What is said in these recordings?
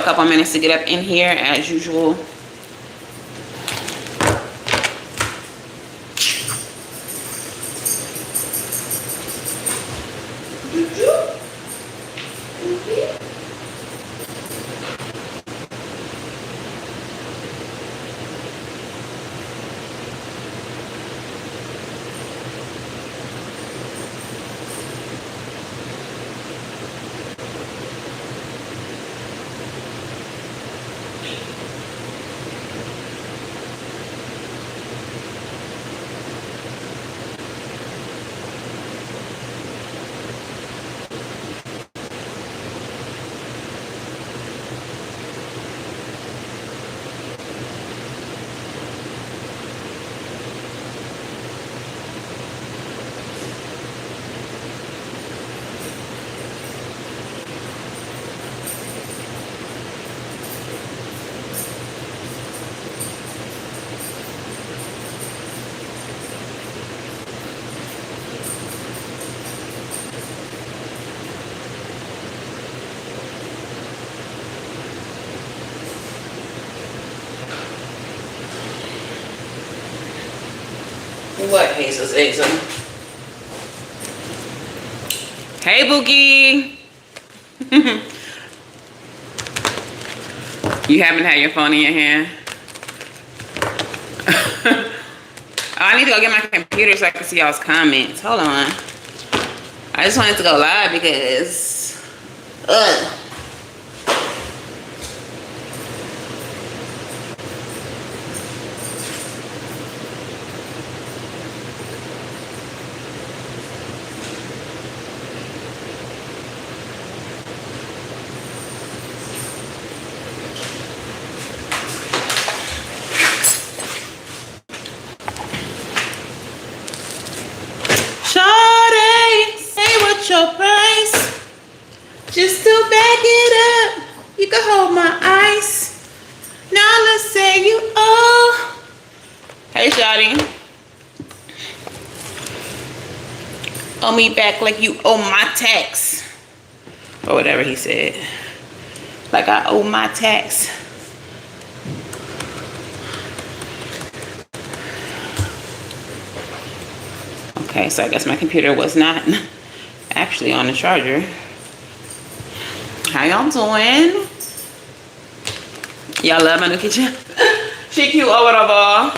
a couple minutes to get up in here as usual. What, Hazel's Hazel? Hey, Boogie. You haven't had your phone in your hand? I need to go get my computer so I can see y'all's comments. Hold on. I just wanted to go live because, ugh. Your price, just to back it up, you can hold my ice. Now let's say you owe. Hey, shawty, owe me back like you owe my tax, or whatever he said, like I owe my tax. Okay, so I guess my computer was not actually on the charger. How y'all doing? Y'all love my new kitchen? She cute over the ball.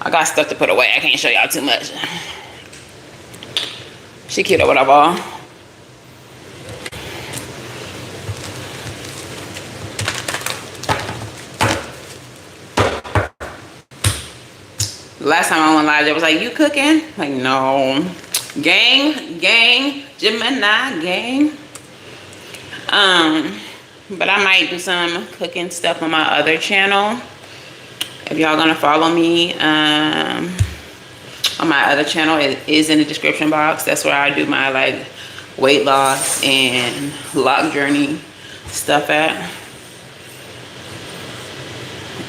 I got stuff to put away. I can't show y'all too much. She cute over the ball. Last time I went live, it was like, you cooking? Like, no. Gang, Gemini gang. But I might do some cooking stuff on my other channel. If y'all gonna follow me, on my other channel, it is in the description box. That's where I do my like weight loss and lock journey stuff at.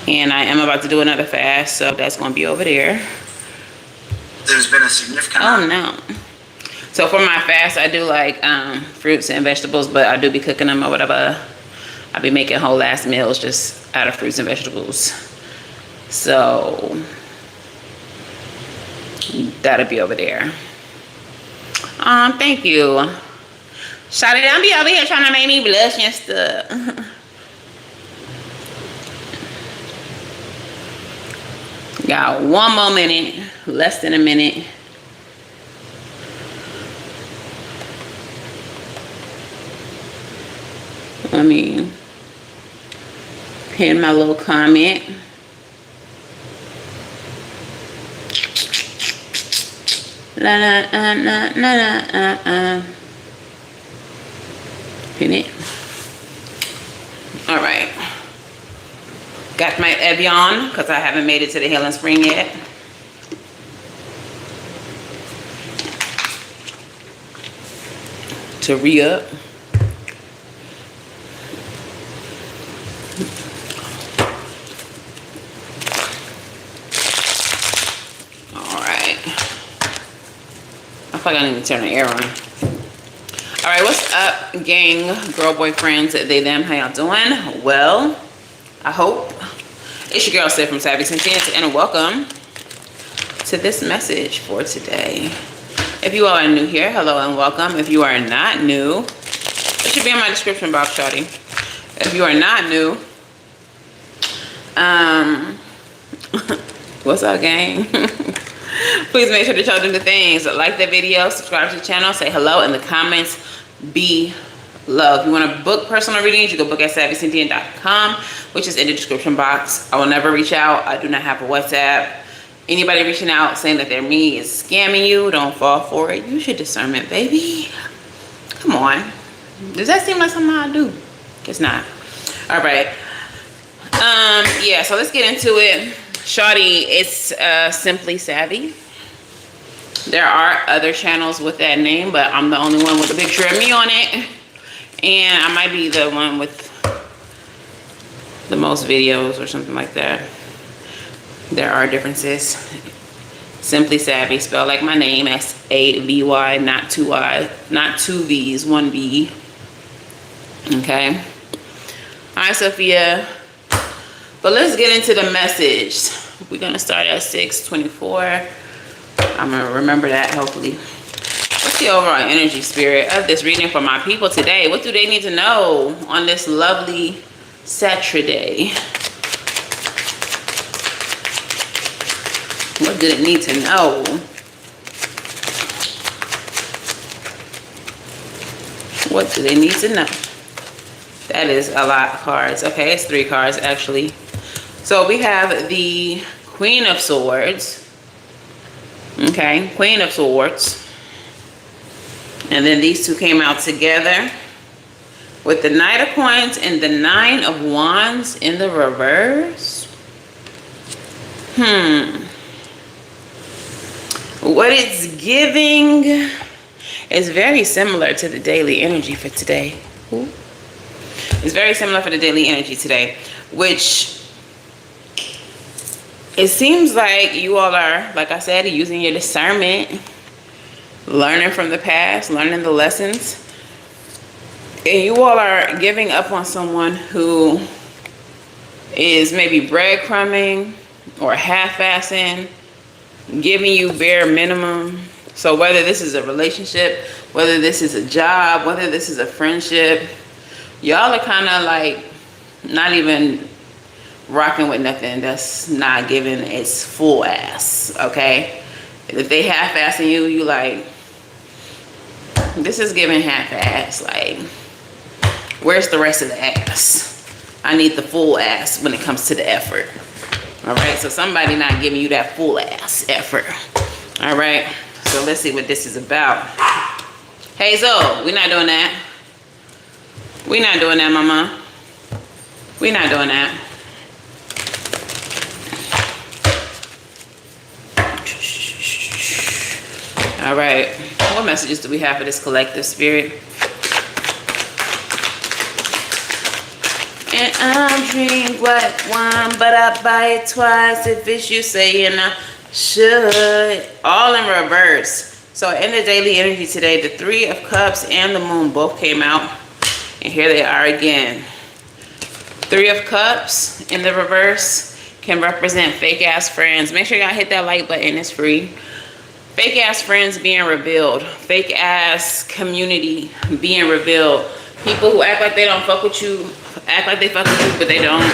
And I am about to do another fast, so that's gonna be over there. There's been a significant... Oh no. So for my fast, I do like fruits and vegetables, but I do be cooking them or whatever. I be making whole ass meals just out of fruits and vegetables. So that'll be over there. Thank you. Shawty, don't be over here trying to make me blush and stuff. Got one more minute, less than a minute. Let me pin my little comment. La la la la la Pin it. All right. Got my Evian because I haven't made it to the Healing Spring yet. To re-up. Alright. I feel like I need to turn the air on. Alright, what's up, gang, girl, boyfriends, they, them? How y'all doing? Well, I hope. It's your girl, Savy from Savy Sentient, and welcome to this message for today. If you all are new here, hello and welcome. If you are not new, it should be in my description box, shawty. If you are not new, what's up, gang? Please make sure that y'all do the things. Like the video, subscribe to the channel, say hello in the comments below. If you want to book personal readings, you can book at SavySentient.com, which is in the description box. I will never reach out. I do not have a WhatsApp. Anybody reaching out saying that they're me is scamming you, don't fall for it. Use your discernment, baby. Come on. Does that seem like something I do? It's not. All right. Yeah, so let's get into it. Shawty, it's Simply Savy. There are other channels with that name, but I'm the only one with a picture of me on it. And I might be the one with the most videos or something like that. There are differences. Simply Savy, spelled like my name, S-A-V-Y, not two I, not two V's, one B. Okay. Hi, Sophia. But let's get into the message. We're gonna start at 6:24. I'm gonna remember that, hopefully. What's the overall energy, spirit, of this reading for my people today? What do they need to know on this lovely Saturday? What do they need to know? What do they need to know? That is a lot of cards. Okay, it's 3 cards actually. So we have the Queen of Swords. Okay, Queen of Swords. And then these two came out together with the Knight of Coins and the 9 of Wands in the reverse. What it's giving is very similar to the daily energy for today. It's very similar for the daily energy today, which it seems like you all are, like I said, using your discernment, learning from the past, learning the lessons. And you all are giving up on someone who is maybe breadcrumbing or half-assing, giving you bare minimum. So whether this is a relationship, whether this is a job, whether this is a friendship, y'all are kind of like not even rocking with nothing that's not giving its full ass, okay? If they half-assing you, you like, this is giving half-ass. Like, where's the rest of the ass? I need the full ass when it comes to the effort. All right, so somebody not giving you that full ass effort. All right, so let's see what this is about. Hazel, we're not doing that. We're not doing that, mama. We're not doing that. All right, what messages do we have for this collective, spirit? And I drink white wine, but I buy it twice. If it's you saying I should. All in reverse. So in the daily energy today, the 3 of Cups and the Moon both came out. And here they are again. 3 of Cups in the reverse can represent fake-ass friends. Make sure y'all hit that like button. It's free. Fake-ass friends being revealed. Fake-ass community being revealed. People who act like they don't fuck with you, act like they fuck with you, but they don't.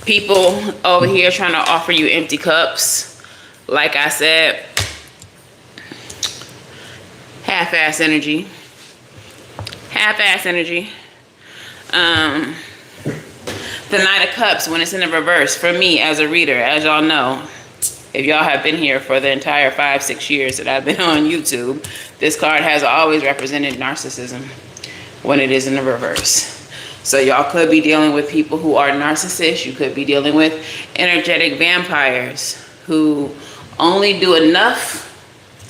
People over here trying to offer you empty cups. Like I said, half-ass energy. Half-ass energy. The Knight of Cups, when it's in the reverse, for me as a reader, as y'all know, if y'all have been here for the entire 5-6 years that I've been on YouTube, this card has always represented narcissism when it is in the reverse. So y'all could be dealing with people who are narcissists. You could be dealing with energetic vampires who only do enough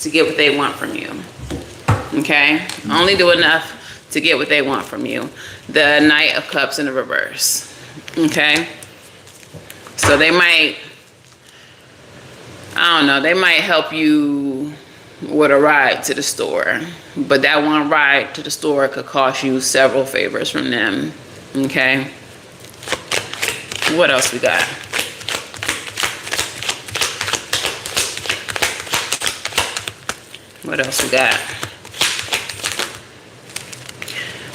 to get what they want from you. Okay? Only do enough to get what they want from you. The Knight of Cups in the reverse. Okay? So they might, I don't know, they might help you with a ride to the store. But that one ride to the store could cost you several favors from them. Okay? What else we got? What else we got?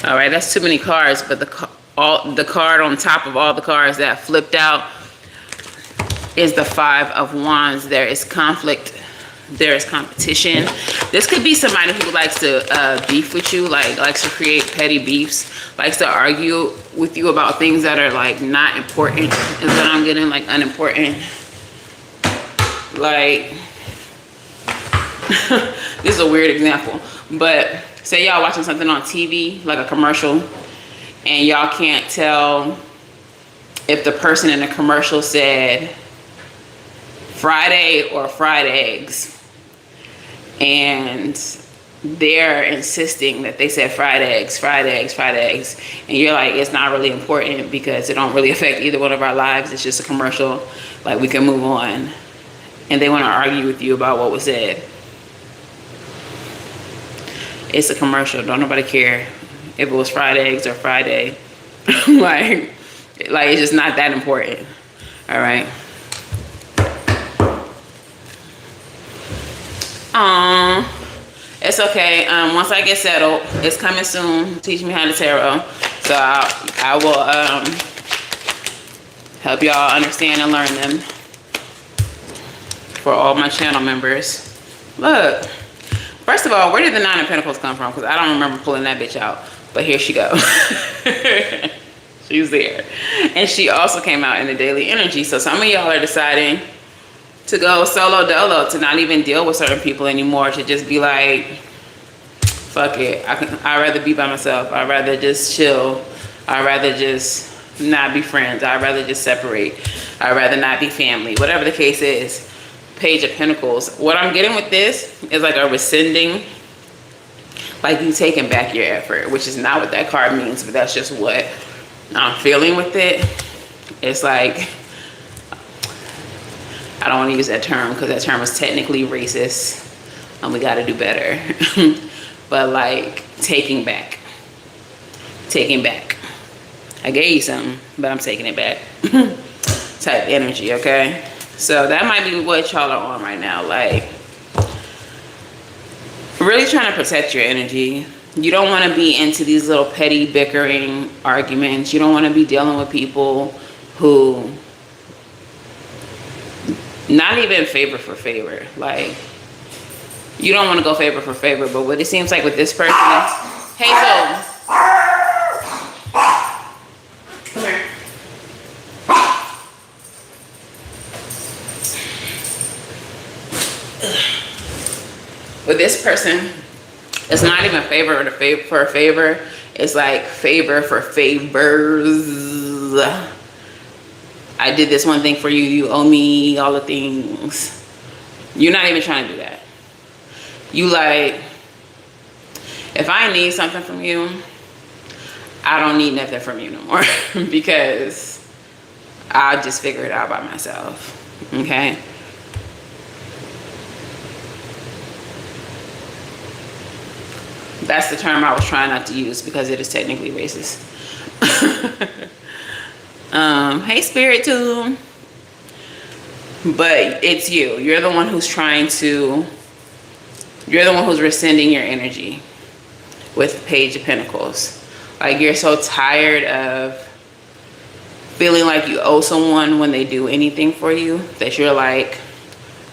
All right, that's too many cards, but the card on top of all the cards that flipped out is the Five of Wands. There is conflict. There is competition. This could be somebody who likes to beef with you, like likes to create petty beefs, likes to argue with you about things that are like not important, is what I'm getting, like unimportant. Like, this is a weird example, but say y'all watching something on TV, like a commercial, and y'all can't tell if the person in the commercial said Friday or fried eggs, and they're insisting that they said fried eggs, fried eggs, fried eggs, and you're like, it's not really important because it don't really affect either one of our lives, it's just a commercial, like we can move on. And they want to argue with you about what was said. It's a commercial, don't nobody care if it was fried eggs or Friday. like it's just not that important. All right. It's okay. Once I get settled, it's coming soon. Teach me how to tarot. So I will help y'all understand and learn them for all my channel members. Look, first of all, where did the Nine of Pentacles come from? Because I don't remember pulling that bitch out. But here she goes. She's there. And she also came out in the daily energy. So some of y'all are deciding to go solo dolo, to not even deal with certain people anymore, to just be like, fuck it, I'd rather be by myself, I'd rather just chill, I'd rather just not be friends, I'd rather just separate, I'd rather not be family, whatever the case is. Page of Pentacles. What I'm getting with this is like a rescinding, like you taking back your effort, which is not what that card means, but that's just what I'm feeling with it. It's like, I don't want to use that term because that term is technically racist and we got to do better. But like taking back. I gave you something, but I'm taking it back. Type energy, okay? So that might be what y'all are on right now. Like, really trying to protect your energy. You don't want to be into these little petty bickering arguments. You don't want to be dealing with people who not even favor for favor. Like, you don't want to go favor for favor, but what it seems like with this person is, Hazel, come here. With this person, it's not even favor for a favor. It's like favor for favors. I did this one thing for you, you owe me all the things. You're not even trying to do that. You like, if I need something from you, I don't need nothing from you no more because I'll just figure it out by myself, okay? That's the term I was trying not to use because it is technically racist. Hey Spirit too. But it's you. You're the one who's you're the one who's rescinding your energy with Page of Pentacles. Like, you're so tired of feeling like you owe someone when they do anything for you that you're like,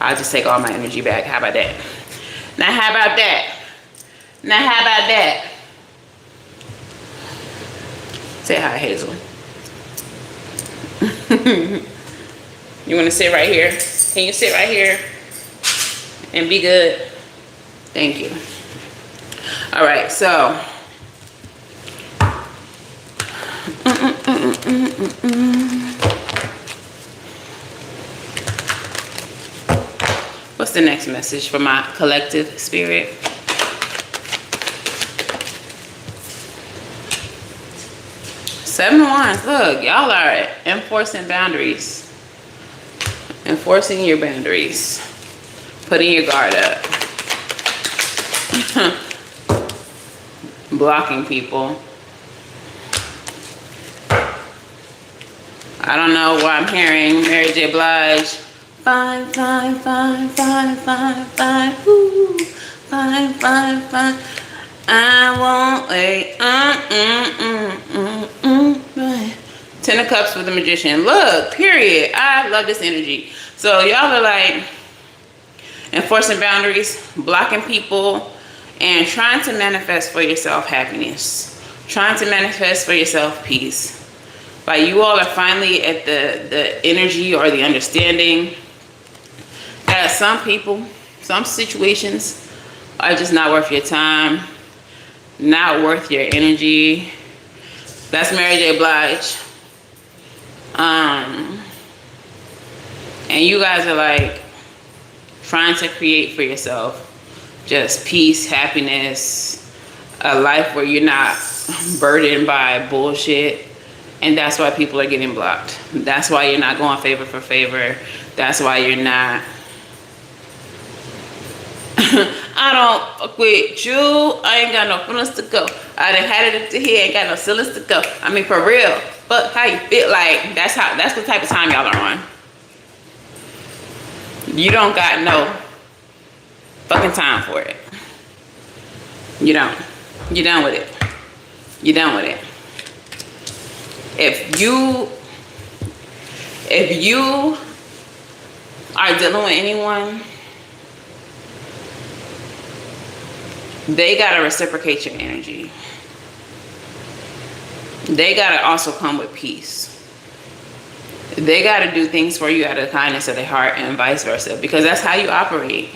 I'll just take all my energy back. How about that? Now how about that? Now how about that? Say hi, Hazel. You want to sit right here? Can you sit right here and be good? Thank you. All right, so what's the next message for my collective spirit? Seven of Wands. Look, y'all are enforcing boundaries. Enforcing your boundaries. Putting your guard up. blocking people. I don't know why I'm hearing Mary J. Blige. Fine, fine, fine, fine, fine, fine, woo, fine, fine, fine. I won't wait. Ten of Cups with the Magician. Look, period. I love this energy. So y'all are like enforcing boundaries, blocking people, and trying to manifest for yourself happiness. Trying to manifest for yourself peace. Like you all are finally at the energy or the understanding that some people, some situations are just not worth your time, not worth your energy. That's Mary J. Blige. And you guys are like trying to create for yourself just peace, happiness, a life where you're not burdened by bullshit. And that's why people are getting blocked. That's why you're not going favor for favor. That's why you're not. I don't fuck with you. I ain't got no feelings to go. I done had it up to here. Ain't got no feelings to go. I mean, for real. But how you feel? Like that's the type of time y'all are on. You don't got no fucking time for it. You don't. You're done with it. You're done with it. If you are dealing with anyone, they gotta reciprocate your energy. They gotta also come with peace. They gotta do things for you out of the kindness of their heart and vice versa, because that's how you operate.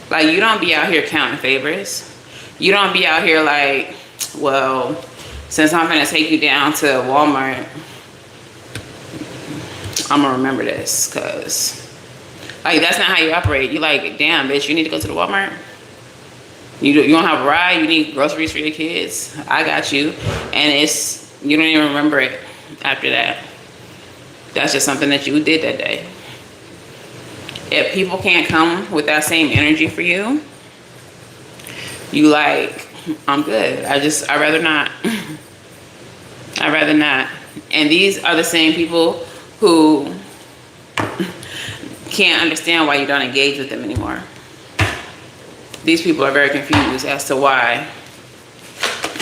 Like you don't be out here counting favors. You don't be out here like, well, since I'm gonna take you down to Walmart, I'm gonna remember this, cause like that's not how you operate. You like, damn bitch, you need to go to the Walmart. You don't have a ride. You need groceries for your kids. I got you, and you don't even remember it after that. That's just something that you did that day. If people can't come with that same energy for you, you like, I'm good. I'd rather not. I'd rather not. And these are the same people who can't understand why you don't engage with them anymore. These people are very confused as to why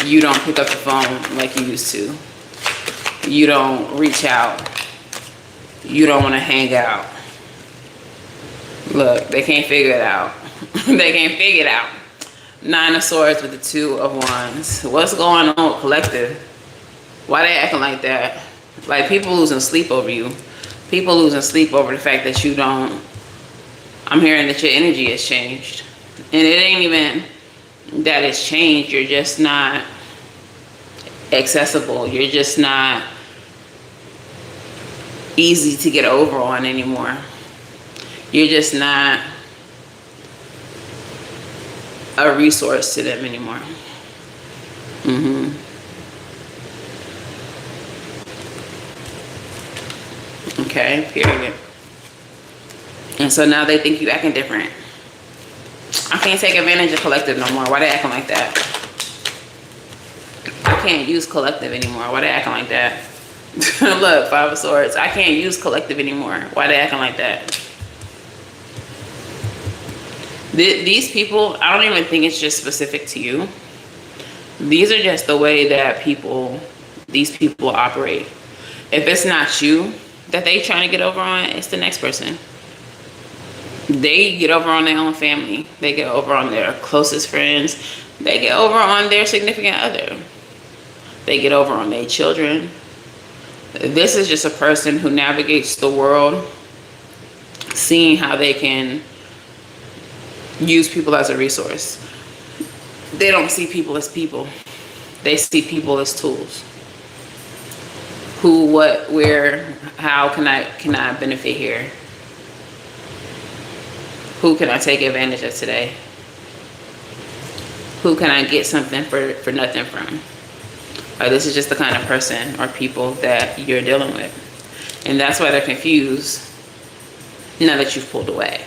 you don't pick up the phone like you used to. You don't reach out. You don't want to hang out. Look, they can't figure it out. They can't figure it out. Nine of Swords with the Two of Wands. What's going on with collective? Why they acting like that? Like people losing sleep over you. People losing sleep over the fact that you don't. I'm hearing that your energy has changed. And it ain't even that it's changed. You're just not accessible. You're just not easy to get over on anymore. You're just not a resource to them anymore. Okay, period. And so now they think you acting different. I can't take advantage of collective no more. Why they acting like that? I can't use collective anymore. Why they acting like that? Look, Five of Swords. I can't use collective anymore. Why they acting like that? These people, I don't even think it's just specific to you. These are just the way that these people operate. If it's not you that they trying to get over on, it's the next person. They get over on their own family. They get over on their closest friends. They get over on their significant other. They get over on their children. This is just a person who navigates the world, seeing how they can use people as a resource. They don't see people as people. They see people as tools. Who, what, where, how can I benefit here? Who can I take advantage of today? Who can I get something for nothing from? This is just the kind of person or people that you're dealing with. And that's why they're confused now that you've pulled away.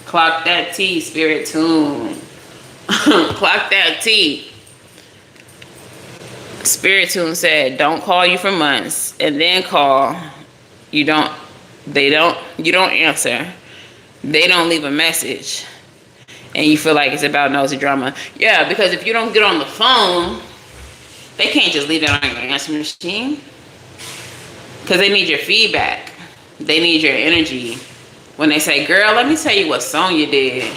Clock that T, Spirit Tune. Clock that T. Spirit Tune said, don't call you for months and then call. You don't answer. They don't leave a message. And you feel like it's about nosy drama. Yeah, because if you don't get on the phone, they can't just leave it on your answer machine. Because they need your feedback. They need your energy. When they say, girl, let me tell you what Sonya did.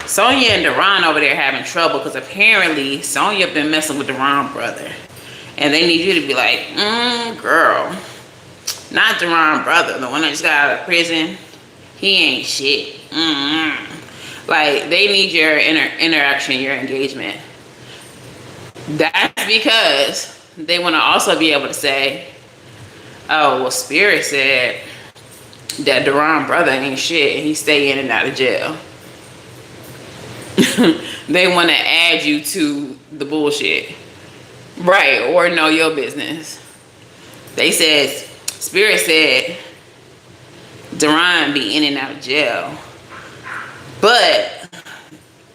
Sonya and Deron over there having trouble because apparently Sonya been messing with Deron brother. And they need you to be like, girl. Not Deron brother, the one that just got out of prison. He ain't shit. Like, they need your interaction, your engagement. That's because they want to also be able to say, oh, well, Spirit said that Deron brother ain't shit and he stay in and out of jail. They want to add you to the bullshit. Right, or know your business. They said, Spirit said, Deron be in and out of jail. But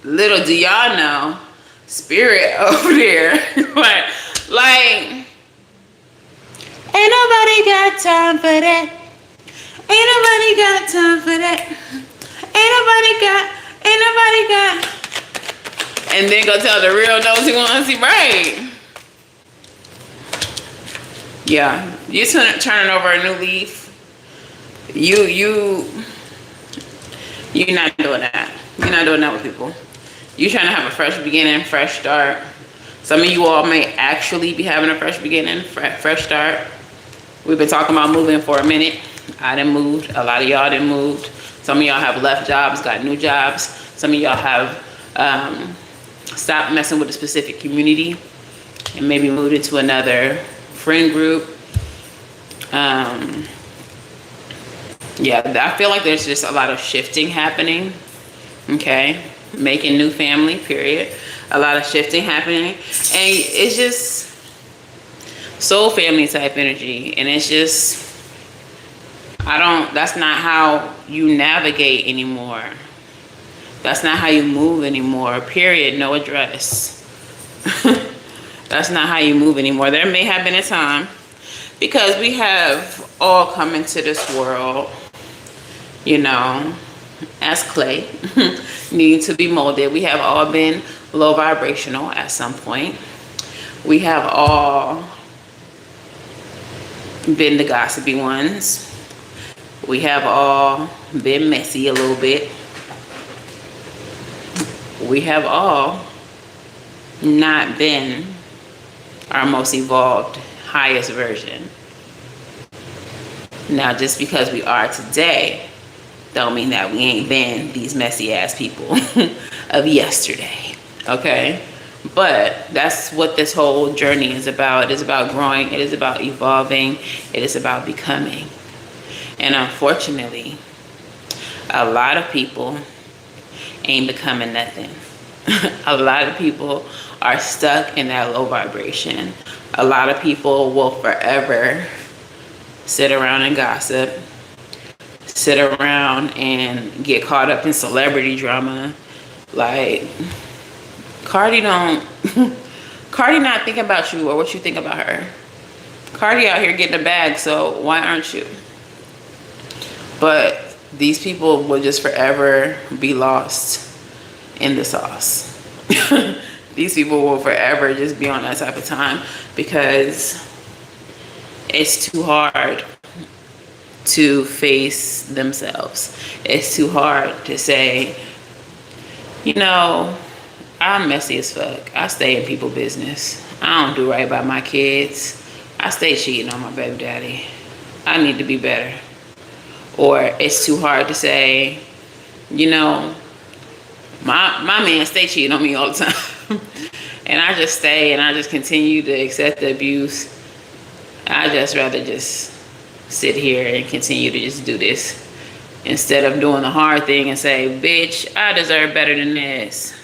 little do y'all know, Spirit over there, like, ain't nobody got time for that. Ain't nobody got time for that. Ain't nobody got. And then go tell the real nosy ones, right? Yeah, you're turning over a new leaf. You're not doing that. You're not doing that with people. You're trying to have a fresh beginning, fresh start. Some of you all may actually be having a fresh beginning, fresh start. We've been talking about moving for a minute. I done moved. A lot of y'all done moved. Some of y'all have left jobs, got new jobs. Some of y'all have stopped messing with a specific community and maybe moved into another friend group. Yeah, I feel like there's just a lot of shifting happening. Okay, making new family, period. A lot of shifting happening, and it's just soul family type energy, and it's just, that's not how you navigate anymore. That's not how you move anymore, period. No address. That's not how you move anymore. There may have been a time, because we have all come into this world, you know, as clay, needing to be molded. We have all been low vibrational at some point. We have all been the gossipy ones. We have all been messy a little bit. We have all not been our most evolved, highest version. Now, just because we are today, don't mean that we ain't been these messy ass people of yesterday, okay? But that's what this whole journey is about. It is about growing. It is about evolving. It is about becoming. And unfortunately, a lot of people ain't becoming nothing. A lot of people are stuck in that low vibration. A lot of people will forever sit around and gossip, sit around and get caught up in celebrity drama. Like, Cardi not thinking about you or what you think about her. Cardi out here getting a bag, so why aren't you? But these people will just forever be lost in the sauce. These people will forever just be on that type of time because it's too hard to face themselves. It's too hard to say, you know, I'm messy as fuck. I stay in people's business. I don't do right by my kids. I stay cheating on my baby daddy. I need to be better. Or it's too hard to say, you know, my man stay cheating on me all the time. And I just stay and I just continue to accept the abuse. I just rather just sit here and continue to just do this instead of doing the hard thing and say, bitch, I deserve better than this.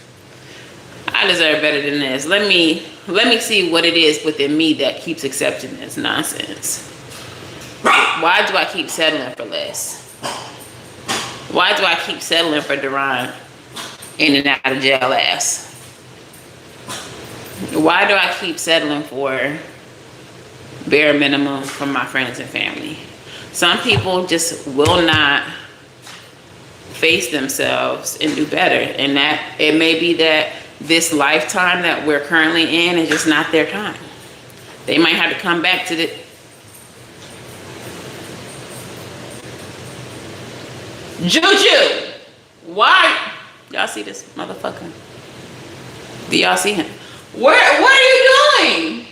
I deserve better than this. Let me see what it is within me that keeps accepting this nonsense. Why do I keep settling for less? Why do I keep settling for Duran in and out of jail ass? Why do I keep settling for bare minimum from my friends and family? Some people just will not face themselves and do better. And that it may be that this lifetime that we're currently in is just not their time. They might have to come back to the Juju. Why? Y'all see this motherfucker? Do y'all see him? What are you doing?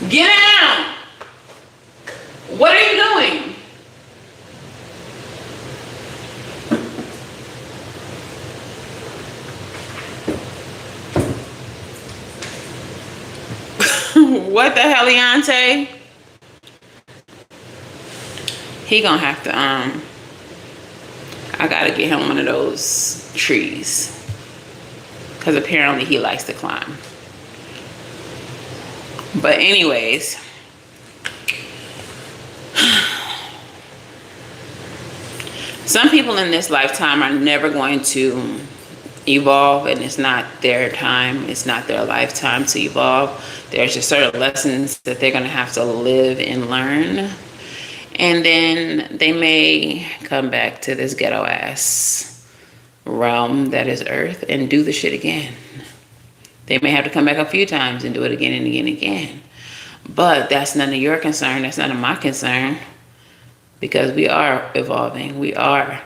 Get down. What are you doing? What the hell, Leonte? He gonna have to, I gotta get him one of those trees. Because apparently he likes to climb. But anyways. Some people in this lifetime are never going to evolve, and it's not their time. It's not their lifetime to evolve. There's just certain lessons that they're going to have to live and learn. And then they may come back to this ghetto ass realm that is Earth and do the shit again. They may have to come back a few times and do it again and again and again. But that's none of your concern. That's none of my concern. Because we are evolving. We are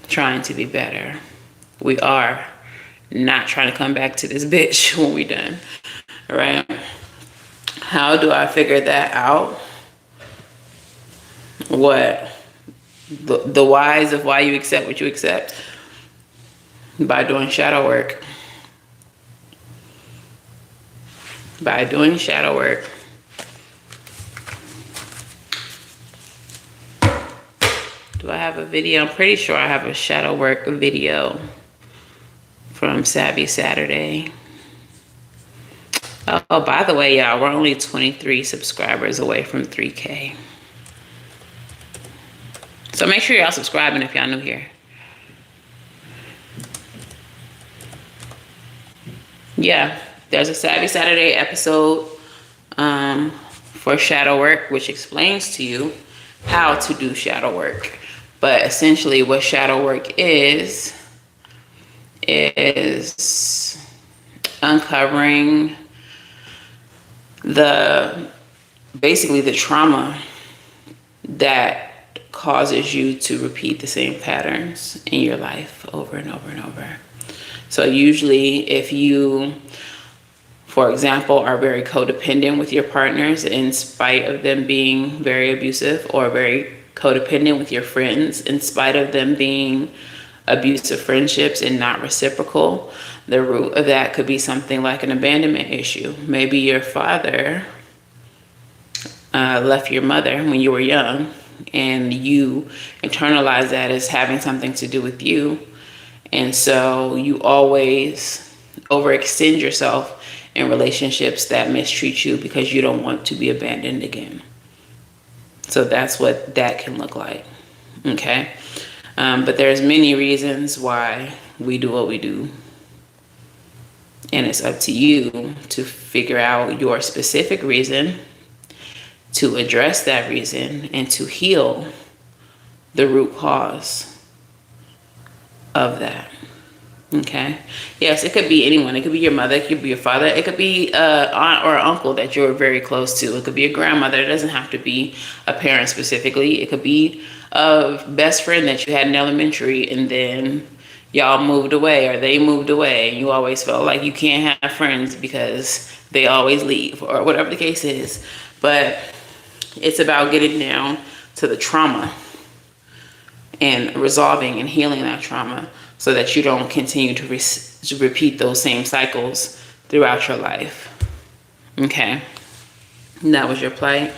trying to be better. We are not trying to come back to this bitch when we're done. All right? How do I figure that out? What? The whys of why you accept what you accept? By doing shadow work. By doing shadow work. Do I have a video? I'm pretty sure I have a shadow work video from Savy Saturday. Oh, by the way, y'all, we're only 23 subscribers away from 3K. So make sure y'all subscribing if y'all new here. Yeah, there's a Savy Saturday episode for shadow work, which explains to you how to do shadow work. But essentially what shadow work is uncovering basically the trauma that causes you to repeat the same patterns in your life over and over and over. So usually if you, for example, are very codependent with your partners in spite of them being very abusive, or very codependent with your friends in spite of them being abusive friendships and not reciprocal, the root of that could be something like an abandonment issue. Maybe your father left your mother when you were young, and you internalize that as having something to do with you. And so you always overextend yourself in relationships that mistreat you because you don't want to be abandoned again. So that's what that can look like. Okay. But there's many reasons why we do what we do. And it's up to you to figure out your specific reason, to address that reason, and to heal the root cause of that. Okay. Yes, it could be anyone. It could be your mother. It could be your father. It could be an aunt or uncle that you're very close to. It could be a grandmother. It doesn't have to be a parent specifically. It could be a best friend that you had in elementary, and then y'all moved away, or they moved away, and you always felt like you can't have friends because they always leave, or whatever the case is. But it's about getting down to the trauma and resolving and healing that trauma so that you don't continue to repeat those same cycles throughout your life. Okay. And that was your plight.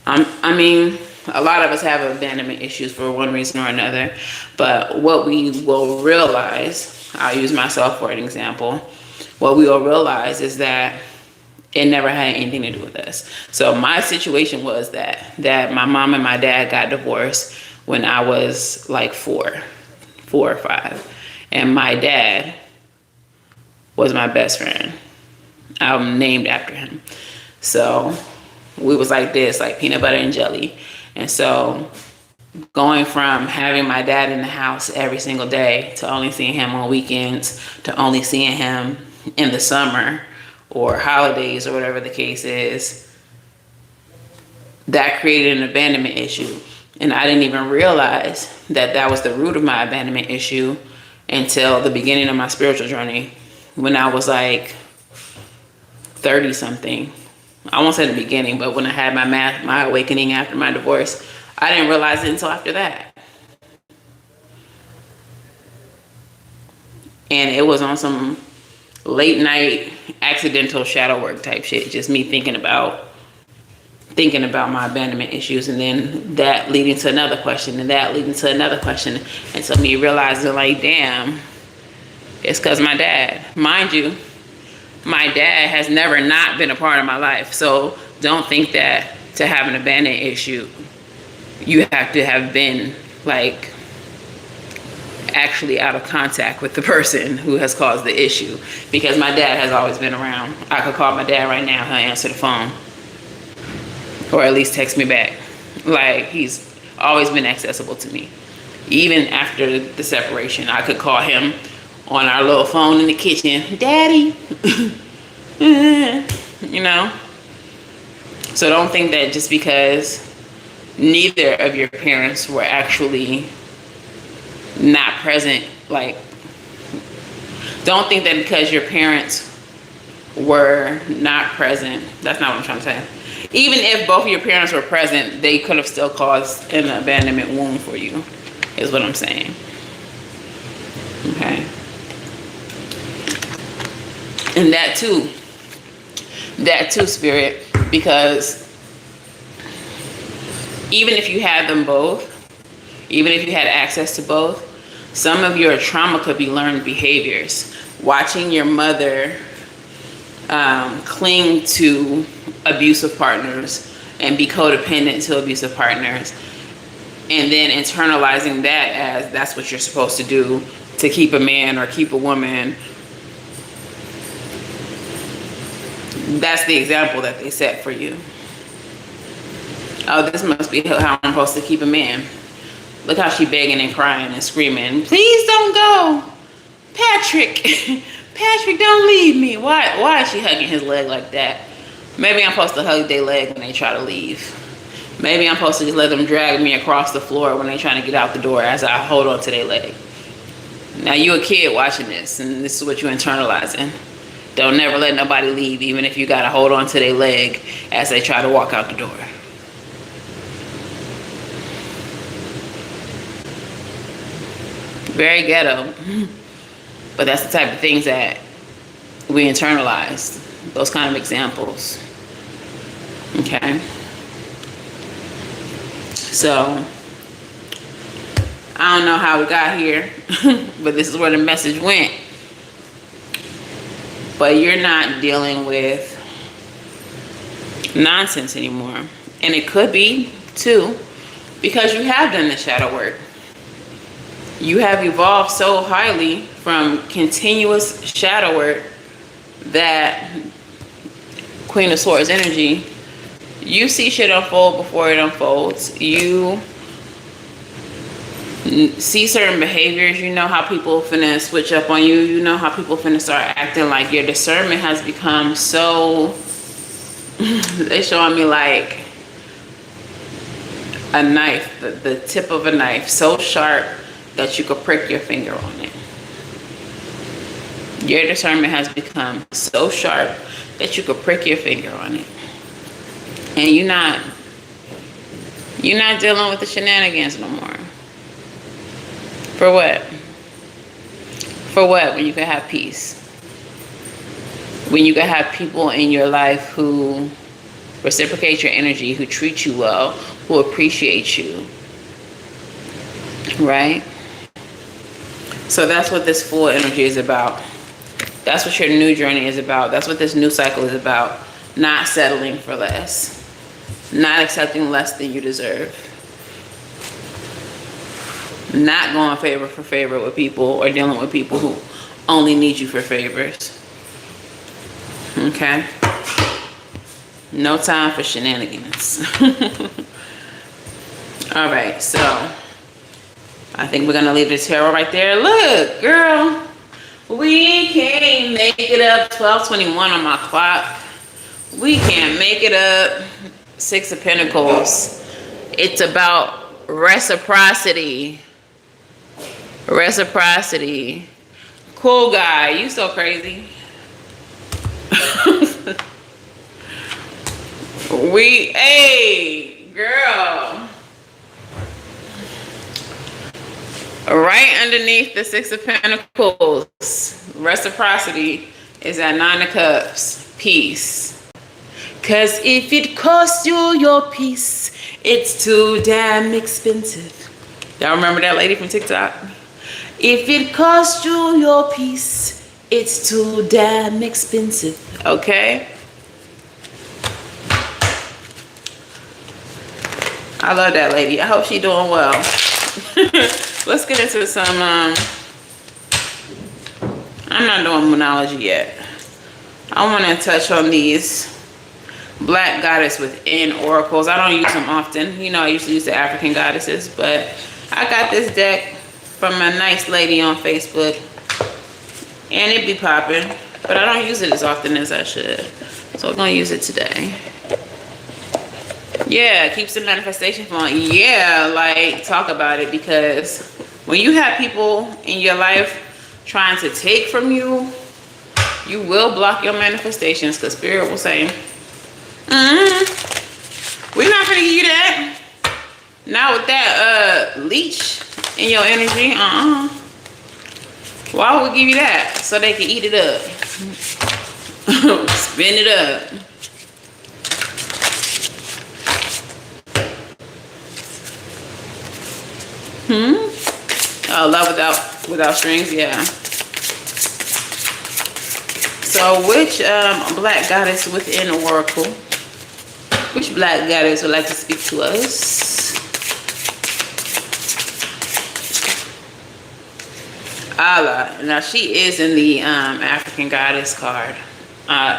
I mean, a lot of us have abandonment issues for one reason or another, but what we will realize, I'll use myself for an example, what we will realize is that It never had anything to do with us. So my situation was that my mom and my dad got divorced when I was like 4 or 5. And my dad was my best friend. I'm named after him. So we was like this, like peanut butter and jelly. And so going from having my dad in the house every single day to only seeing him on weekends, to only seeing him in the summer or holidays or whatever the case is, that created an abandonment issue. And I didn't even realize that that was the root of my abandonment issue until the beginning of my spiritual journey, when I was like 30 something. I won't say the beginning, but when I had my awakening after my divorce, I didn't realize it until after that. And it was on some late night accidental shadow work type shit. Just me thinking about my abandonment issues, and then that leading to another question, and that leading to another question, until me realizing like, damn, it's because my dad. Mind you, my dad has never not been a part of my life. So don't think that to have an abandonment issue, you have to have been like actually out of contact with the person who has caused the issue, because my dad has always been around. I could call my dad right now, he'll answer the phone, or at least text me back. Like, he's always been accessible to me. Even after the separation, I could call him on our little phone in the kitchen, Daddy, you know? So don't think that just because neither of your parents were actually not present, like, don't think that because your parents were not present, that's not what I'm trying to say. Even if both of your parents were present, they could have still caused an abandonment wound for you, is what I'm saying. Okay. And that too, Spirit, because even if you had them both, even if you had access to both, some of your trauma could be learned behaviors. Watching your mother cling to abusive partners and be codependent to abusive partners, and then internalizing that as that's what you're supposed to do to keep a man or keep a woman. That's the example that they set for you. Oh, this must be how I'm supposed to keep a man. Look how she begging and crying and screaming, please don't go, Patrick. Patrick, don't leave me. Why is she hugging his leg like that? Maybe I'm supposed to hug their leg when they try to leave. Maybe I'm supposed to just let them drag me across the floor when they're trying to get out the door as I hold on to their leg. Now you a kid watching this, and this is what you're internalizing. Don't never let nobody leave, even if you gotta hold on to their leg as they try to walk out the door. Very ghetto, but that's the type of things that we internalize, those kind of examples. Okay, so I don't know how we got here, but this is where the message went. But you're not dealing with nonsense anymore, and it could be too because you have done the shadow work. You have evolved so highly from continuous shadow work that Queen of Swords energy, you see shit unfold before it unfolds. You see certain behaviors. You know how people finna switch up on you. You know how people finna start acting. Like, your discernment has become so they showing me like a knife, the tip of a knife, so sharp that you could prick your finger on it. Your discernment has become so sharp that you could prick your finger on it. And you're not dealing with the shenanigans no more. For what? For what, when you can have peace? When you can have people in your life who reciprocate your energy, who treat you well, who appreciate you. Right? So that's what this full energy is about. That's what your new journey is about. That's what this new cycle is about. not settling for less, not accepting less than you deserve, not going favor for favor with people or dealing with people who only need you for favors. Okay? No time for shenanigans. All right, so I think we're gonna leave the tarot right there. Look, girl, we can't make it up. 12:21 on my clock. We can't make it up. 6 of Pentacles. It's about reciprocity. Reciprocity. Cool guy, you so crazy. Hey, girl. Right underneath the 6 of Pentacles, reciprocity is at 9 of Cups, peace. Cause if it costs you your peace, it's too damn expensive. Y'all remember that lady from TikTok? If it costs you your peace, it's too damn expensive. Okay? I love that lady. I hope she's doing well. Let's get into some, I'm not doing monology yet. I want to touch on these Black Goddess Within oracles. I don't use them often. You know, I used to use the African goddesses, but I got this deck from a nice lady on Facebook, and it be popping, but I don't use it as often as I should. So I'm going to use it today. Yeah, keeps the manifestation flowing. Yeah, like, talk about it, because when you have people in your life trying to take from you, you will block your manifestations, because Spirit will say, we're not going to give you that. Not with that leech in your energy. Why would we give you that? So they can eat it up. Spin it up. Oh, love without strings, yeah. So which Black Goddess Within oracle, which Black Goddess would like to speak to us? Allah. Now she is in the African Goddess card,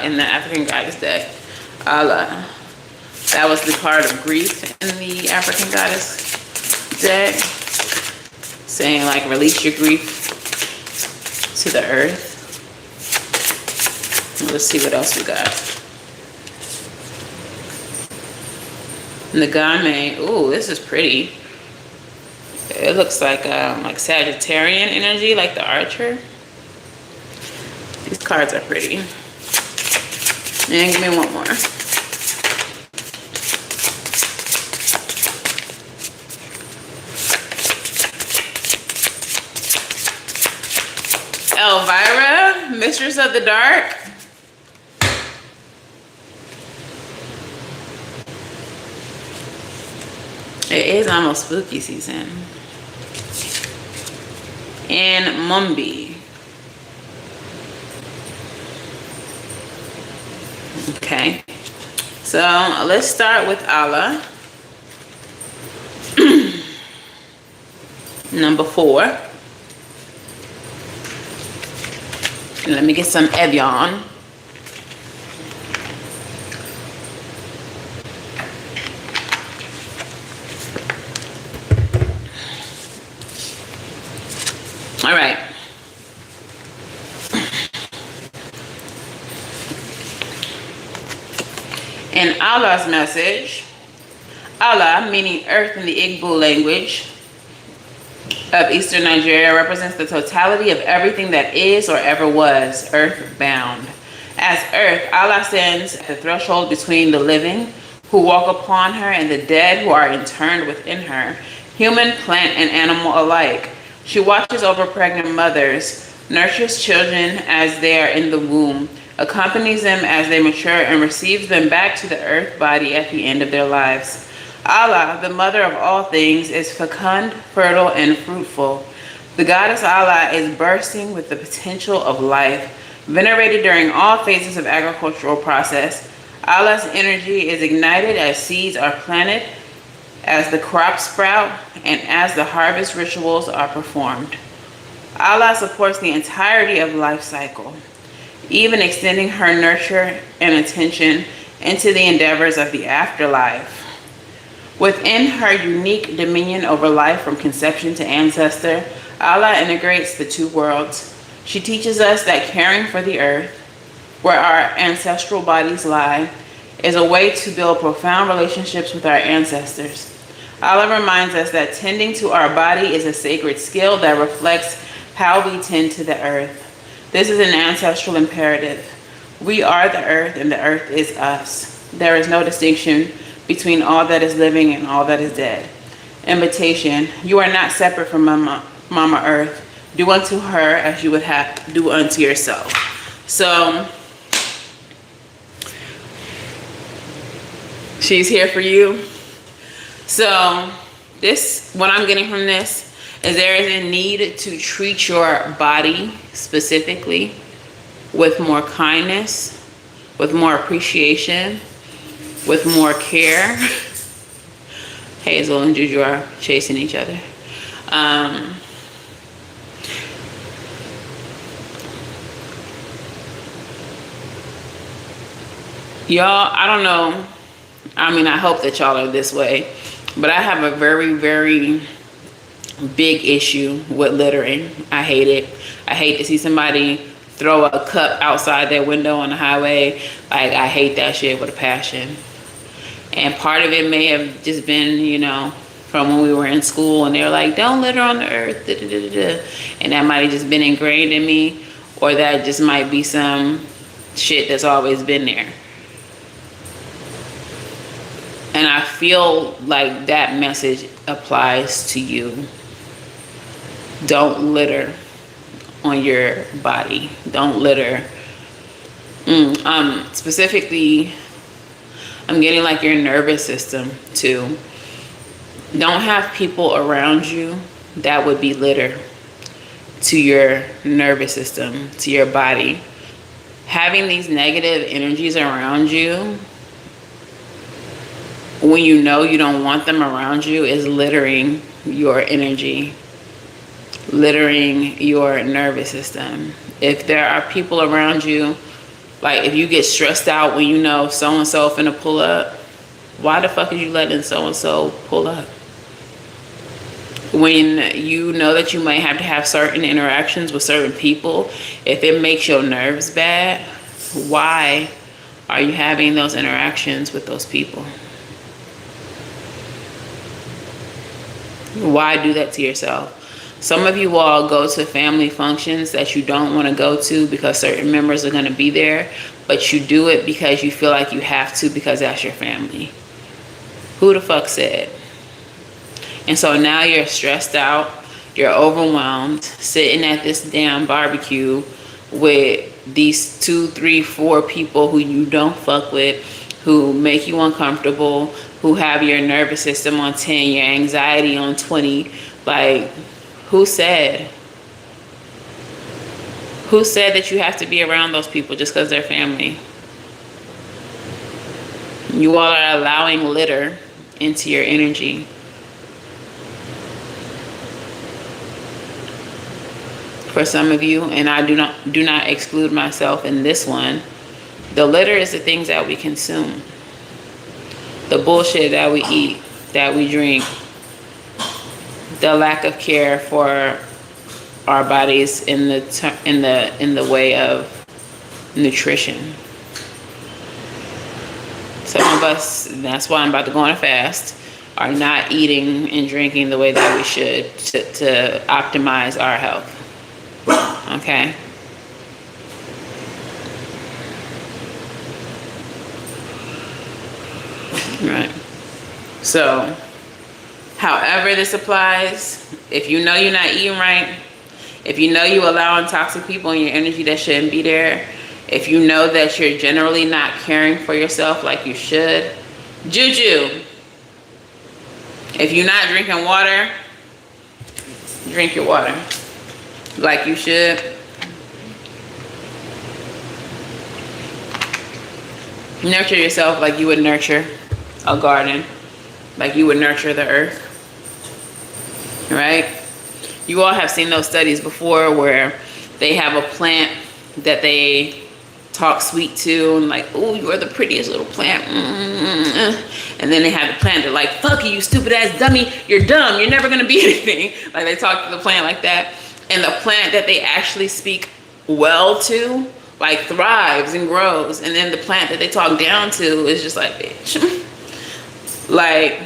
in the African Goddess deck. Allah. That was the card of grief in the African Goddess deck, saying like release your grief to the earth. Let's see what else we got. Nagame. Ooh, this is pretty. It looks like Sagittarian energy, like the Archer. These cards are pretty. And give me one more. Elvira, Mistress of the Dark. It is almost spooky season. And Mumbi. Okay. So let's start with Allah. Number 4. Let me get some Evian. All right. And Allah's message, Allah, meaning earth in the Igbo language of Eastern Nigeria, represents the totality of everything that is or ever was earth-bound. As earth, Allah stands at the threshold between the living who walk upon her and the dead who are interned within her, human, plant, and animal alike. She watches over pregnant mothers, nurtures children as they are in the womb, accompanies them as they mature, and receives them back to the earth body at the end of their lives. Allah, the mother of all things, is fecund, fertile, and fruitful. The goddess Allah is bursting with the potential of life. Venerated during all phases of agricultural process, Allah's energy is ignited as seeds are planted, as the crops sprout, and as the harvest rituals are performed. Allah supports the entirety of life cycle, even extending her nurture and attention into the endeavors of the afterlife. Within her unique dominion over life from conception to ancestor, Allah integrates the two worlds. She teaches us that caring for the earth, where our ancestral bodies lie, is a way to build profound relationships with our ancestors. Allah reminds us that tending to our body is a sacred skill that reflects how we tend to the earth. This is an ancestral imperative. We are the earth and the earth is us. There is no distinction between all that is living and all that is dead. Invitation: you are not separate from Mama Earth. Do unto her as you would have do unto yourself. So she's here for you. So this, what I'm getting from this is there is a need to treat your body specifically with more kindness, with more appreciation, with more care. Hazel and Juju are chasing each other. Y'all, I don't know. I mean, I hope that y'all are this way, but I have a very, very big issue with littering. I hate it. I hate to see somebody throw a cup outside their window on the highway. Like, I hate that shit with a passion. And part of it may have just been, you know, from when we were in school and they were like, don't litter on the earth, da, da, da, da. And that might have just been ingrained in me, or that just might be some shit that's always been there. And I feel like that message applies to you. Don't litter on your body. Don't litter. Specifically, I'm getting like your nervous system too. Don't have people around you that would be litter to your nervous system, to your body. Having these negative energies around you when you know you don't want them around you is littering your energy, littering your nervous system. If there are people around you, like if you get stressed out when you know so-and-so finna pull up, why the fuck are you letting so-and-so pull up? When you know that you might have to have certain interactions with certain people, if it makes your nerves bad, why are you having those interactions with those people? Why do that to yourself? Some of you all go to family functions that you don't want to go to because certain members are going to be there, but you do it because you feel like you have to because that's your family. Who the fuck said? And so now you're stressed out, you're overwhelmed, sitting at this damn barbecue with these 2, 3, 4 people who you don't fuck with, who make you uncomfortable, who have your nervous system on 10, your anxiety on 20. Like, who said? Who said that you have to be around those people just because they're family? You all are allowing litter into your energy. For some of you, and I do not exclude myself in this one, the litter is the things that we consume. The bullshit that we eat, that we drink, the lack of care for our bodies in the way of nutrition. Some of us, that's why I'm about to go on a fast, are not eating and drinking the way that we should to optimize our health. Okay? Right. So, however this applies, if you know you're not eating right, if you know you're allowing toxic people in your energy that shouldn't be there, if you know that you're generally not caring for yourself like you should, Juju, if you're not drinking water, drink your water like you should. Nurture yourself like you would nurture a garden, like you would nurture the earth, right? You all have seen those studies before where they have a plant that they talk sweet to and like, oh, you are the prettiest little plant. And then they have the plant, they're like, fuck you, you stupid ass dummy, you're dumb, you're never gonna be anything. Like they talk to the plant like that. And the plant that they actually speak well to, like thrives and grows. And then the plant that they talk down to is just like, bitch. Like,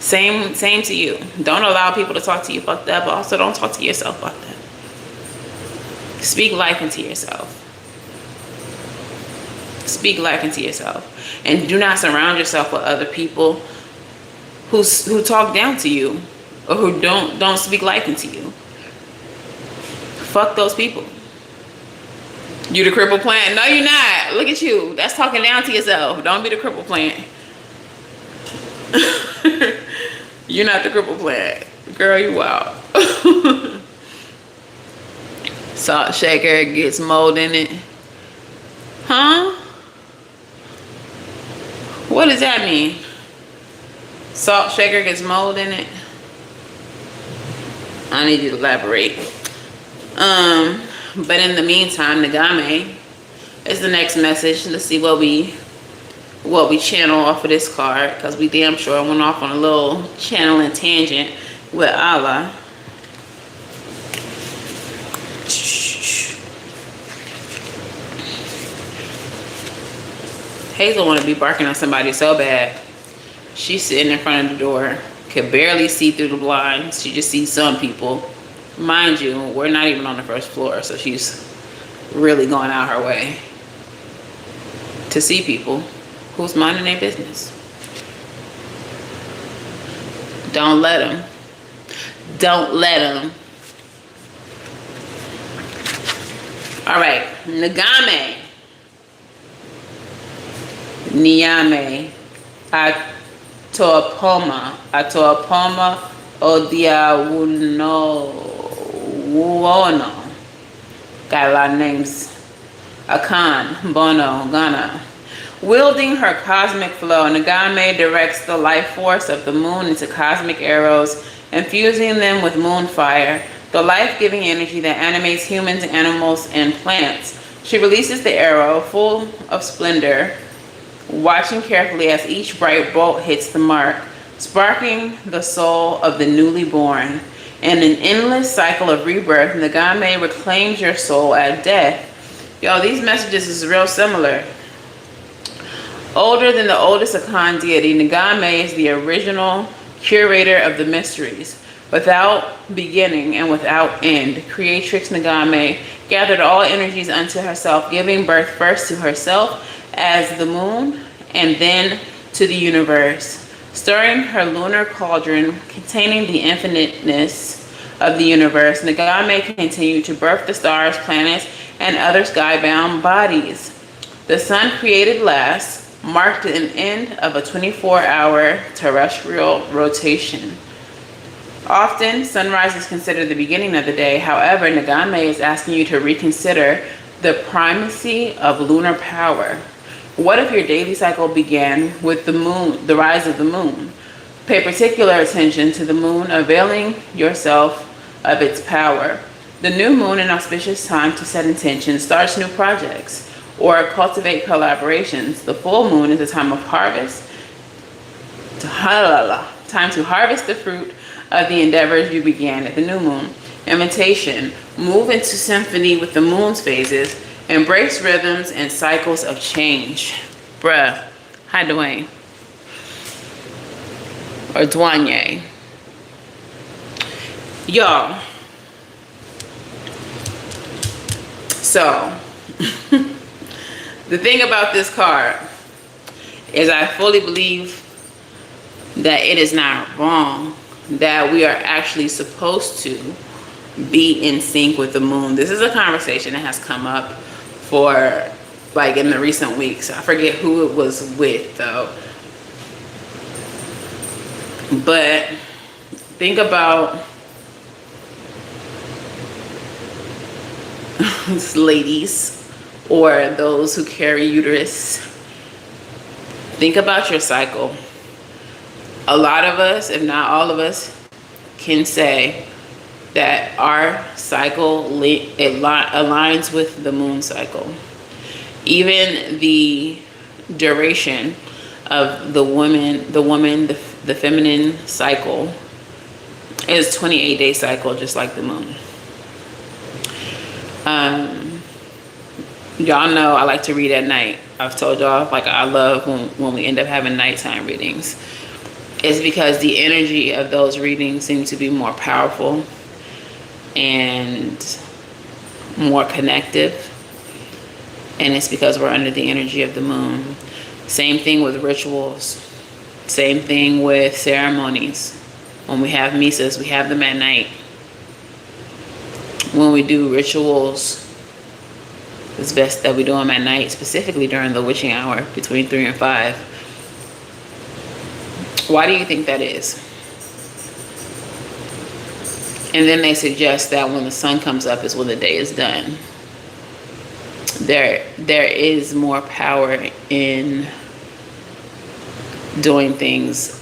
same to you. Don't allow people to talk to you fucked up, but also don't talk to yourself fucked up. Speak life into yourself. Speak life into yourself. And do not surround yourself with other people who talk down to you or who don't speak life into you. Fuck those people. You the crippled plant? No, you're not. Look at you. That's talking down to yourself. Don't be the crippled plant. You're not the crippled plant. Girl, you wild. Salt shaker gets mold in it. Huh? What does that mean? Salt shaker gets mold in it? I need you to elaborate. But in the meantime, Nagame is the next message. Let's see what we channel off of this card, because we damn sure went off on a little channeling tangent with Allah. Hazel want to be barking on somebody so bad. She's sitting in front of the door, could barely see through the blinds. She just sees some people. Mind you, we're not even on the first floor, so she's really going out her way to see people who's minding their business. Don't let them. Don't let them. All right, Nagame. Niame. Atopoma Odiawuno. Got a lot of names. Akan, Bono, Ghana. Wielding her cosmic flow, Nagame directs the life force of the moon into cosmic arrows, infusing them with moon fire, the life-giving energy that animates humans, animals, and plants. She releases the arrow, full of splendor, watching carefully as each bright bolt hits the mark, sparking the soul of the newly born. In an endless cycle of rebirth, Nagame reclaims your soul at death. Yo, these messages is real similar. Older than the oldest Akan deity, Nagame is the original curator of the mysteries. Without beginning and without end, Creatrix Nagame gathered all energies unto herself, giving birth first to herself as the moon and then to the universe. Stirring her lunar cauldron containing the infiniteness of the universe, Nagame continued to birth the stars, planets, and other skybound bodies. The sun, created last, marked an end of a 24-hour terrestrial rotation. Often, sunrise is considered the beginning of the day. However, Nagame is asking you to reconsider the primacy of lunar power. What if your daily cycle began with the moon, the rise of the moon? Pay particular attention to the moon, availing yourself of its power. The new moon, an auspicious time to set intentions, starts new projects, or cultivate collaborations. The full moon is a time of harvest. Time to harvest the fruit of the endeavors you began at the new moon. Invitation. Move into symphony with the moon's phases. Embrace rhythms and cycles of change. Bruh. Hi, Dwayne. Or Dwanye. Y'all. So, the thing about this card is I fully believe that it is not wrong that we are actually supposed to be in sync with the moon. This is a conversation that has come up for like in the recent weeks. I forget who it was with though. But think about ladies, or those who carry uterus, think about your cycle. A lot of us, if not all of us, can say that our cycle aligns with the moon cycle. Even the duration of the feminine cycle is 28-day cycle, just like the moon. Y'all know I like to read at night. I've told y'all, like, I love when we end up having nighttime readings. It's because the energy of those readings seem to be more powerful and more connective. And it's because we're under the energy of the moon. Same thing with rituals. Same thing with ceremonies. When we have misas, we have them at night. When we do rituals, it's best that we do them at night, specifically during the witching hour between 3 and 5. Why do you think that is? And then they suggest that when the sun comes up is when the day is done. There is more power in doing things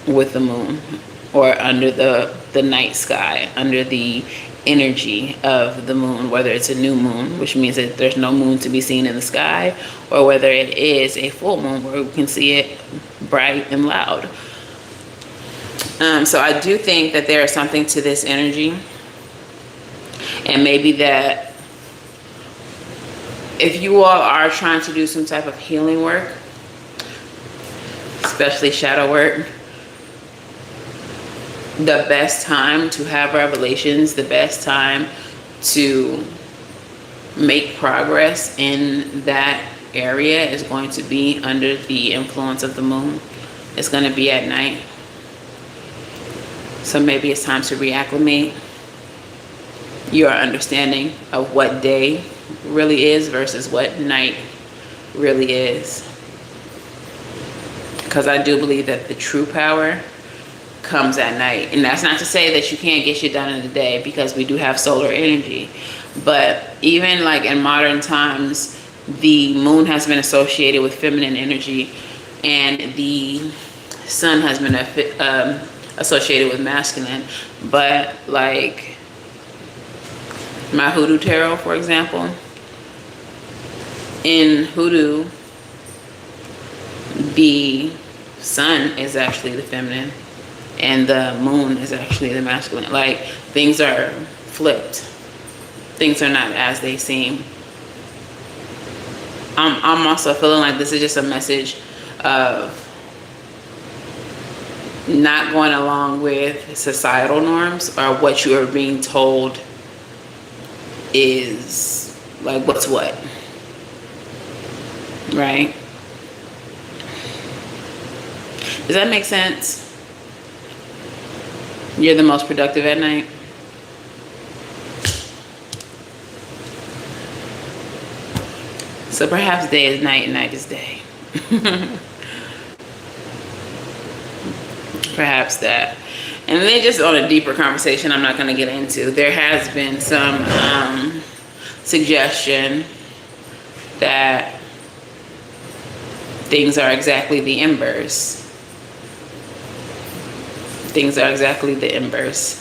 with the moon, or under the night sky, under the energy of the moon, whether it's a new moon, which means that there's no moon to be seen in the sky, or whether it is a full moon where we can see it bright and loud. So I do think that there is something to this energy, and maybe that if you all are trying to do some type of healing work, especially shadow work, the best time to have revelations, the best time to make progress in that area is going to be under the influence of the moon. It's going to be at night. So maybe it's time to reacclimate your understanding of what day really is versus what night really is. Because I do believe that the true power comes at night. And that's not to say that you can't get shit done in the day, because we do have solar energy. But even like in modern times, the moon has been associated with feminine energy, and the sun has been associated with masculine. But like my hoodoo tarot, for example, in hoodoo, the sun is actually the feminine and the moon is actually the masculine. Like, things are flipped. Things are not as they seem. I'm also feeling like this is just a message of not going along with societal norms, or what you are being told is like what's what, right? Does that make sense? You're the most productive at night. So perhaps day is night and night is day. Perhaps that. And then just on a deeper conversation I'm not going to get into, there has been some suggestion that things are exactly the inverse. Things are exactly the inverse.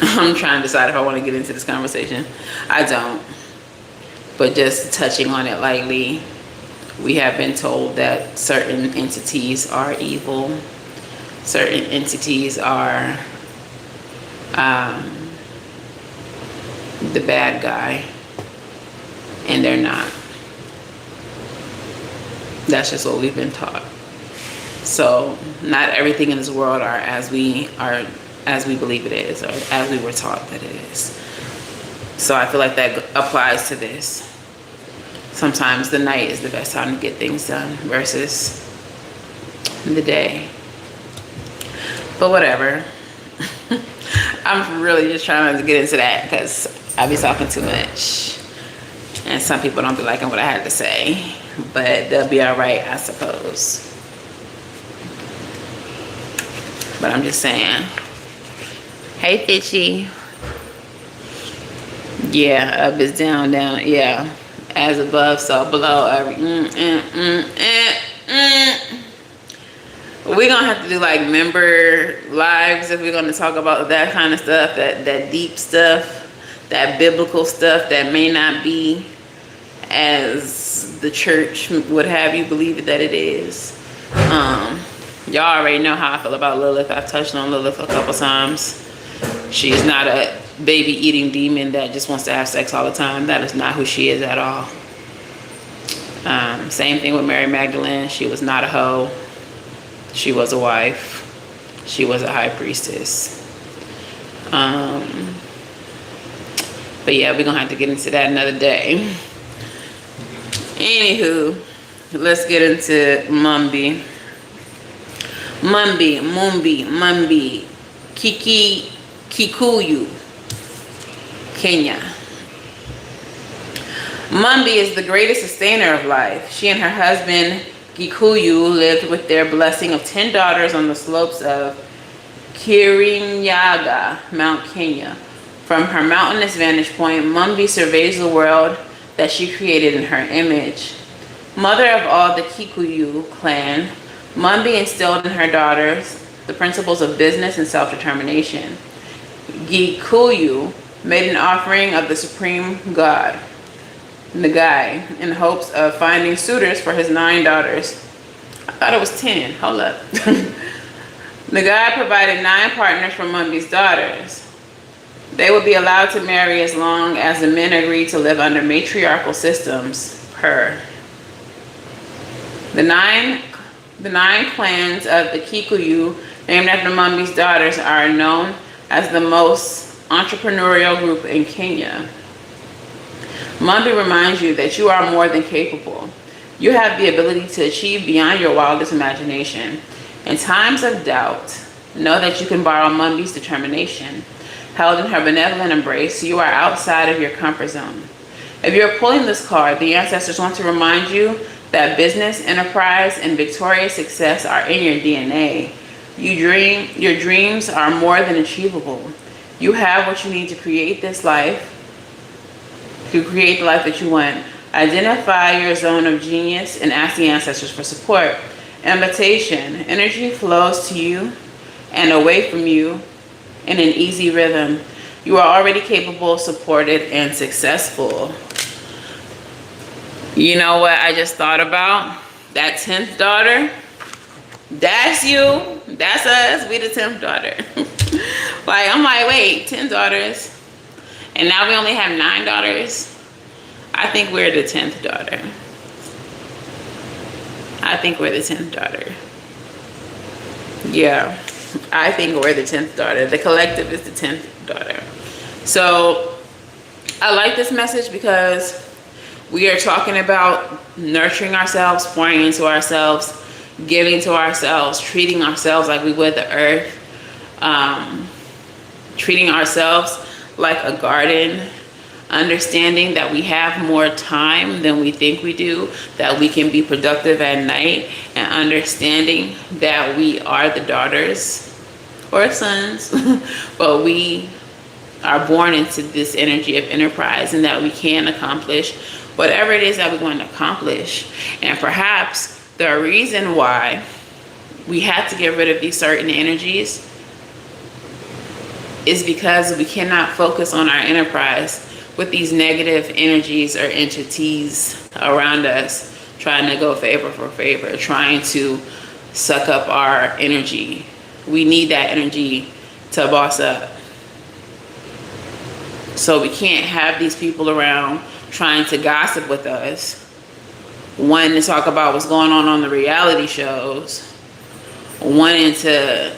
I'm trying to decide if I want to get into this conversation. I don't. But just touching on it lightly, we have been told that certain entities are evil. Certain entities are the bad guy. And they're not. That's just what we've been taught. So not everything in this world are as we believe it is, or as we were taught that it is. So I feel like that applies to this. Sometimes the night is the best time to get things done versus the day. But whatever. I'm really just trying to get into that because I be talking too much. And some people don't be liking what I had to say. But they'll be all right, I suppose. But I'm just saying. Hey, Fitchy. Yeah, up is down, down. Yeah, as above, so below. We're gonna have to do like member lives if we're gonna talk about that kind of stuff, that deep stuff, that biblical stuff that may not be as the church would have you believe that it is. Y'all already know how I feel about Lilith. I've touched on Lilith a couple times. She's not a baby eating demon that just wants to have sex all the time. That is not who she is at all. Same thing with Mary Magdalene. She was not a hoe. She was a wife. She was a high priestess. But yeah, we're gonna have to get into that another day. Anywho, let's get into Mumbi. Mumbi, Kikuyu, Kenya. Mumbi is the greatest sustainer of life. She and her husband, Gikuyu, lived with their blessing of 10 daughters on the slopes of Kirinyaga, Mount Kenya. From her mountainous vantage point, Mumbi surveys the world that she created in her image. Mother of all the Kikuyu clan, Mumbi instilled in her daughters the principles of business and self-determination. Gikuyu made an offering of the supreme god, Nagai, in hopes of finding suitors for his 9 daughters. I thought it was 10. Hold up. Nagai provided 9 partners for Mumbi's daughters. They would be allowed to marry as long as the men agreed to live under matriarchal systems per. The nine clans of the Kikuyu, named after Mumbi's daughters, are known as the most entrepreneurial group in Kenya. Mumbi reminds you that you are more than capable. You have the ability to achieve beyond your wildest imagination. In times of doubt, know that you can borrow Mumbi's determination. Held in her benevolent embrace, you are outside of your comfort zone. If you're pulling this card, the ancestors want to remind you that business, enterprise, and victorious success are in your DNA. Your dreams are more than achievable. You have what you need to create this life, to create the life that you want. Identify your zone of genius and ask the ancestors for support. Invitation. Energy flows to you and away from you in an easy rhythm. You are already capable, supported, and successful. You know what I just thought about? That 10th daughter, that's you, that's us, we the 10th daughter. Like, I'm like, wait, 10 daughters, and now we only have 9 daughters? I think we're the 10th daughter. I think we're the 10th daughter. Yeah, I think we're the 10th daughter. The collective is the 10th daughter. So I like this message because we are talking about nurturing ourselves, pouring into ourselves, giving to ourselves, treating ourselves like we would the earth, treating ourselves like a garden, understanding that we have more time than we think we do, that we can be productive at night, and understanding that we are the daughters or sons, but we are born into this energy of enterprise, and that we can accomplish whatever it is that we want to accomplish. And perhaps the reason why we have to get rid of these certain energies is because we cannot focus on our enterprise with these negative energies or entities around us, trying to go favor for favor, trying to suck up our energy. We need that energy to boss up. So we can't have these people around trying to gossip with us, wanting to talk about what's going on the reality shows, wanting to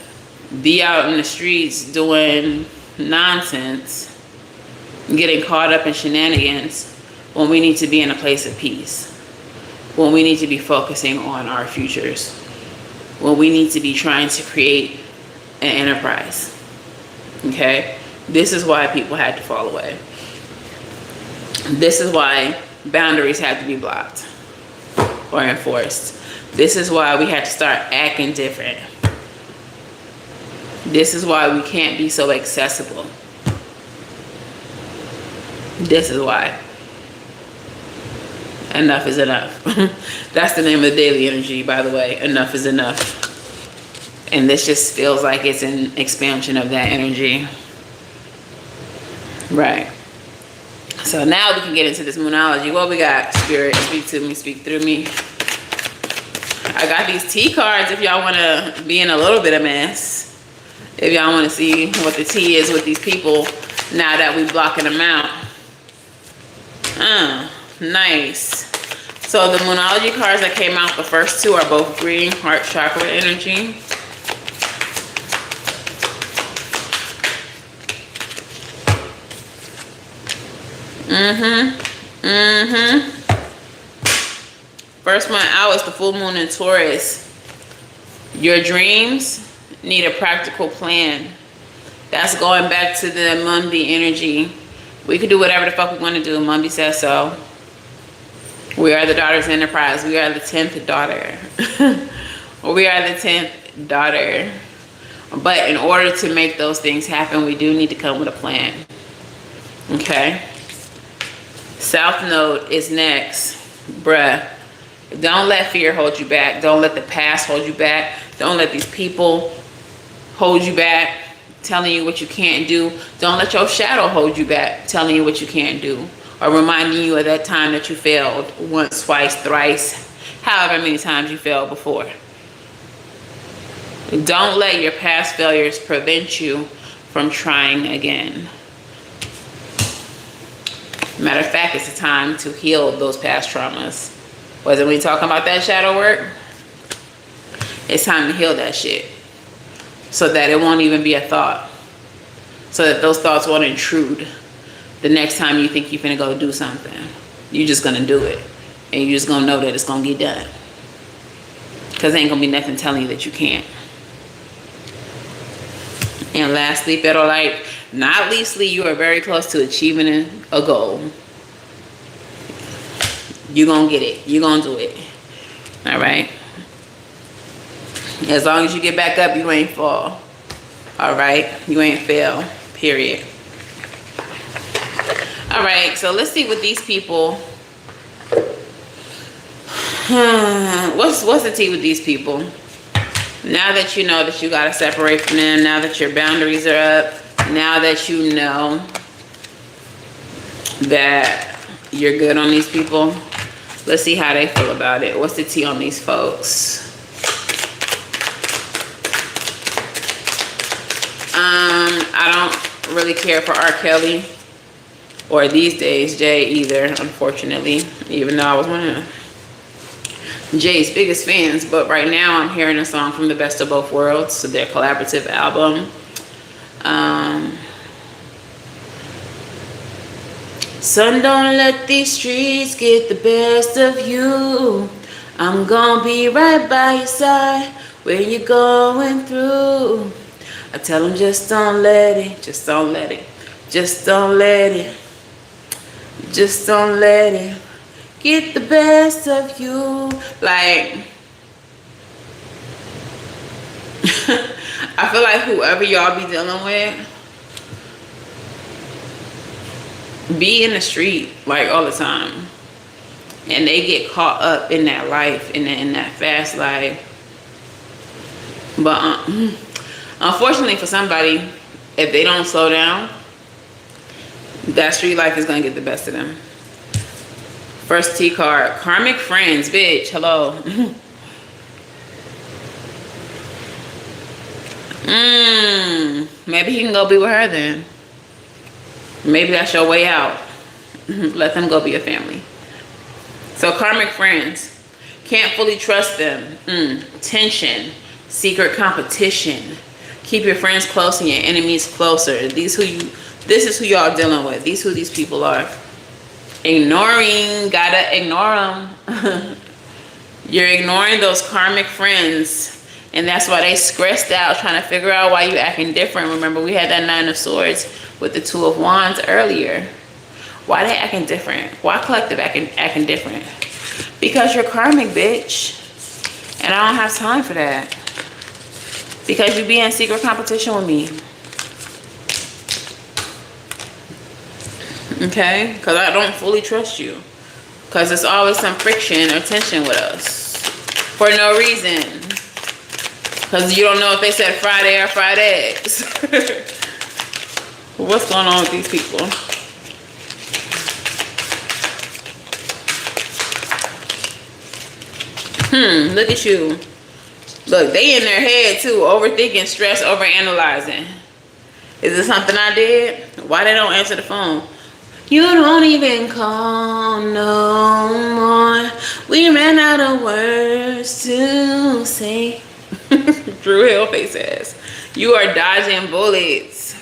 be out in the streets doing nonsense, getting caught up in shenanigans, when we need to be in a place of peace, when we need to be focusing on our futures, when we need to be trying to create an enterprise. Okay? This is why people had to fall away. This is why boundaries had to be blocked or enforced. This is why we had to start acting different. This is why we can't be so accessible. This is why. Enough is enough. That's the name of the daily energy, by the way. Enough is enough. And this just feels like it's an expansion of that energy. Right. So now we can get into this moonology. What we got, Spirit? Speak to me, speak through me. I got these T cards if y'all want to be in a little bit of mess. If y'all want to see what the tea is with these people now that we blocking them out. Nice. So the moonology cards that came out, the first two are both green, heart chakra energy. First one out is the full moon in Taurus. Your dreams need a practical plan. That's going back to the Monday energy. We could do whatever the fuck we want to do. Monday says so. We are the daughter's enterprise. We are the 10th daughter. We are the 10th daughter. But in order to make those things happen, we do need to come with a plan. Okay? South Node is next. Bruh. Don't let fear hold you back. Don't let the past hold you back. Don't let these people hold you back, telling you what you can't do. Don't let your shadow hold you back, telling you what you can't do, or reminding you of that time that you failed once, twice, thrice, however many times you failed before. Don't let your past failures prevent you from trying again. Matter of fact, it's a time to heal those past traumas. Wasn't we talking about that shadow work? It's time to heal that shit so that it won't even be a thought. So that those thoughts won't intrude the next time you think you're gonna go do something. You're just gonna do it. And you're just gonna know that it's gonna get done. Because there ain't gonna be nothing telling you that you can't. And lastly, Perolite, not leastly, you are very close to achieving a goal. You're gonna get it. You're gonna do it. All right? As long as you get back up, you ain't fall. All right? You ain't fail. Period. All right, so let's see what these people... What's the tea with these people? Now that you know that you gotta separate from them, now that your boundaries are up, now that you know that you're good on these people, let's see how they feel about it. What's the tea on these folks? I don't really care for R. Kelly or these days Jay either, unfortunately, even though I was one of Jay's biggest fans. But right now I'm hearing a song from The Best of Both Worlds, so their collaborative album. Son, don't let these streets get the best of you. I'm gonna be right by your side when you're going through. I tell them just don't let it, just don't let it, just don't let it, just don't let it get the best of you. Like, I feel like whoever y'all be dealing with, be in the street like all the time, and they get caught up in that life, in that fast life. But unfortunately for somebody, if they don't slow down, that street life is gonna get the best of them. First T card, karmic friends, bitch. Hello. Maybe you can go be with her then. Maybe that's your way out. Let them go be a family. So karmic friends, can't fully trust them. Tension, secret competition. Keep your friends close and your enemies closer. This is who y'all dealing with. These who these people are. Ignoring, gotta ignore them. You're ignoring those karmic friends, and that's why they stressed out trying to figure out why you acting different. Remember, we had that 9 of Swords with the 2 of Wands earlier. Why they acting different? Why collective acting different? Because you're karmic, bitch. And I don't have time for that. Because you be in secret competition with me. Okay? Because I don't fully trust you. Because there's always some friction or tension with us. For no reason. Because you don't know if they said Friday or fried eggs. What's going on with these people? Look at you. Look, they in their head too, overthinking, stress, overanalyzing. Is it something I did? Why they don't answer the phone? You don't even call no more. We ran out of words to say. Drew Hill face ass. You are dodging bullets.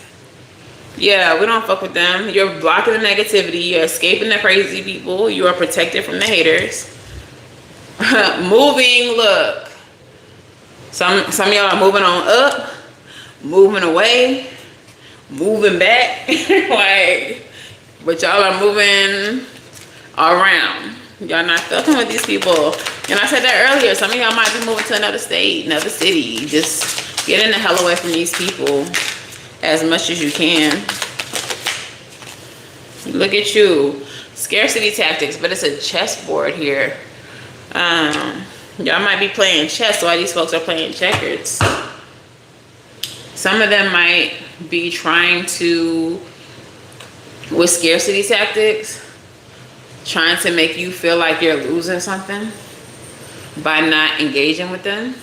Yeah, we don't fuck with them. You're blocking the negativity. You're escaping the crazy people. You are protected from the haters. Moving, look. Some of y'all are moving on up, moving away, moving back. Like, but y'all are moving around. Y'all not fucking with these people. And I said that earlier. Some of y'all might be moving to another state, another city. Just getting the hell away from these people as much as you can. Look at you. Scarcity tactics, but it's a chessboard here. Y'all might be playing chess while these folks are playing checkers. Some of them might be trying to, with scarcity tactics, trying to make you feel like you're losing something by not engaging with them.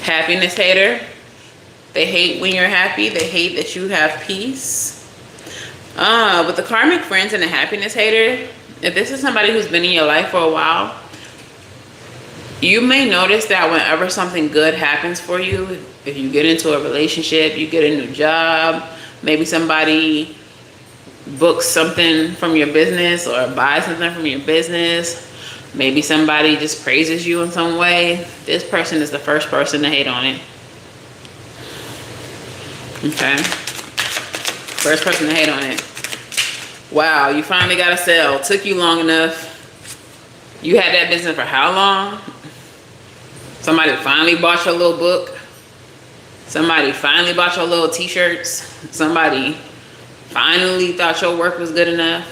Happiness hater. They hate when you're happy. They hate that you have peace. With the karmic friends and the happiness hater, if this is somebody who's been in your life for a while, you may notice that whenever something good happens for you, if you get into a relationship, you get a new job, maybe somebody books something from your business or buys something from your business, maybe somebody just praises you in some way, this person is the first person to hate on it. Okay? First person to hate on it. Wow, you finally got a sale. Took you long enough. You had that business for how long? Somebody finally bought your little book. Somebody finally bought your little t-shirts. Somebody finally thought your work was good enough.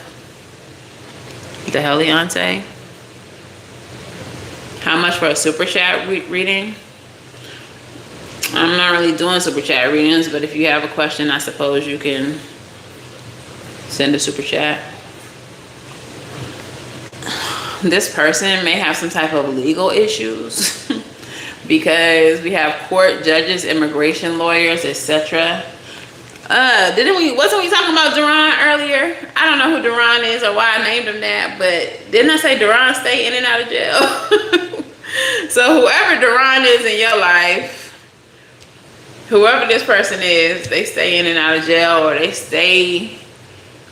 What the hell, Leonte? How much for a super chat reading? I'm not really doing super chat readings, but if you have a question, I suppose you can send a super chat. This person may have some type of legal issues because we have court, judges, immigration lawyers, etc. Wasn't we talking about Duran earlier? I don't know who Duran is or why I named him that, but didn't I say Duran stay in and out of jail? So whoever Duran is in your life, whoever this person is, they stay in and out of jail, or they stay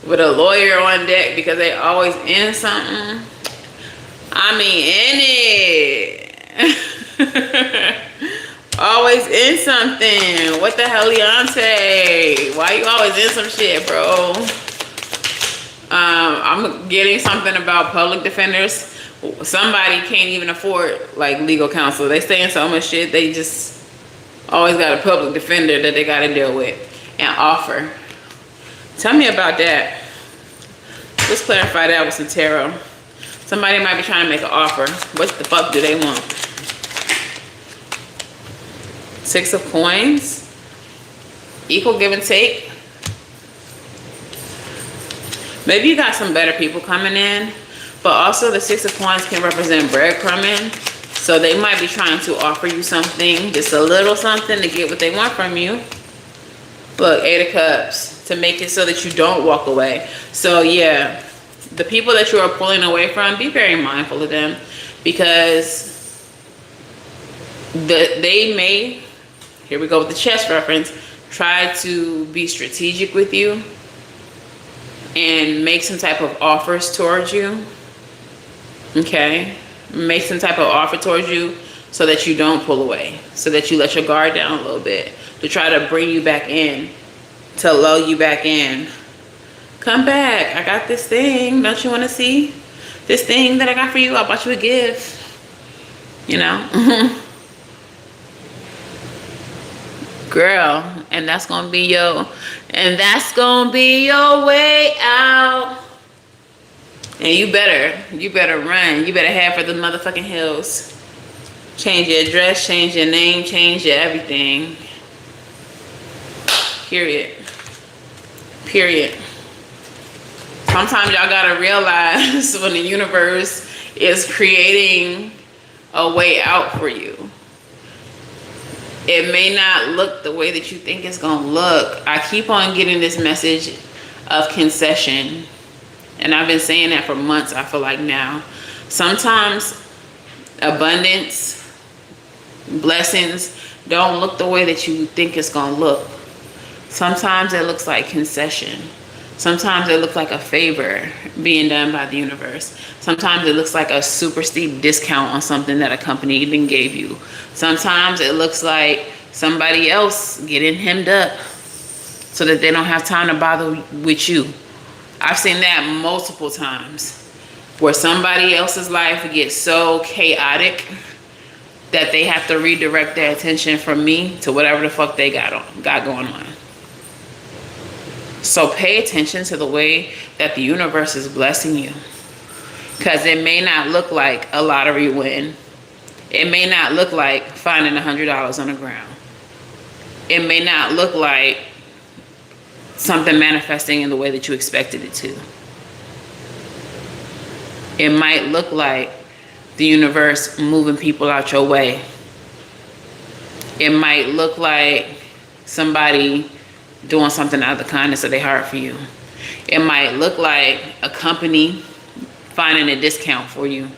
with a lawyer on deck because they always in something. I mean, in it. Always in something. What the hell, Leonte? Why you always in some shit, bro? I'm getting something about public defenders. Somebody can't even afford like legal counsel. They stay in so much shit, they just always got a public defender that they got to deal with and offer. Tell me about that. Let's clarify that with some tarot. Somebody might be trying to make an offer. What the fuck do they want? Six of Coins. Equal give and take. Maybe you got some better people coming in, but also the Six of Coins can represent breadcrumbing. So they might be trying to offer you something, just a little something to get what they want from you. Look, Eight of Cups, to make it so that you don't walk away. So yeah, the people that you are pulling away from, be very mindful of them, because they may, here we go with the chess reference, try to be strategic with you and make some type of offers towards you. Okay? Make some type of offer towards you so that you don't pull away, so that you let your guard down a little bit, to try to bring you back in, to lull you back in. Come back, I got this thing, don't you want to see this thing that I got for you? I bought you a gift, you know. Girl, and that's gonna be your way out. And you better run. You better head for the motherfucking hills. Change your address, change your name, change your everything. Period. Sometimes y'all gotta realize when the universe is creating a way out for you. It may not look the way that you think it's gonna look. I keep on getting this message of concession. And I've been saying that for months, I feel like now. Sometimes abundance, blessings don't look the way that you think it's gonna look. Sometimes it looks like concession. Sometimes it looks like a favor being done by the universe. Sometimes it looks like a super steep discount on something that a company even gave you. Sometimes it looks like somebody else getting hemmed up so that they don't have time to bother with you. I've seen that multiple times where somebody else's life gets so chaotic that they have to redirect their attention from me to whatever the fuck they got going on. So pay attention to the way that the universe is blessing you. Because it may not look like a lottery win. It may not look like finding $100 on the ground. It may not look like something manifesting in the way that you expected it to. It might look like the universe moving people out your way. It might look like somebody doing something out of the kindness of their heart for you. It might look like a company finding a discount for you,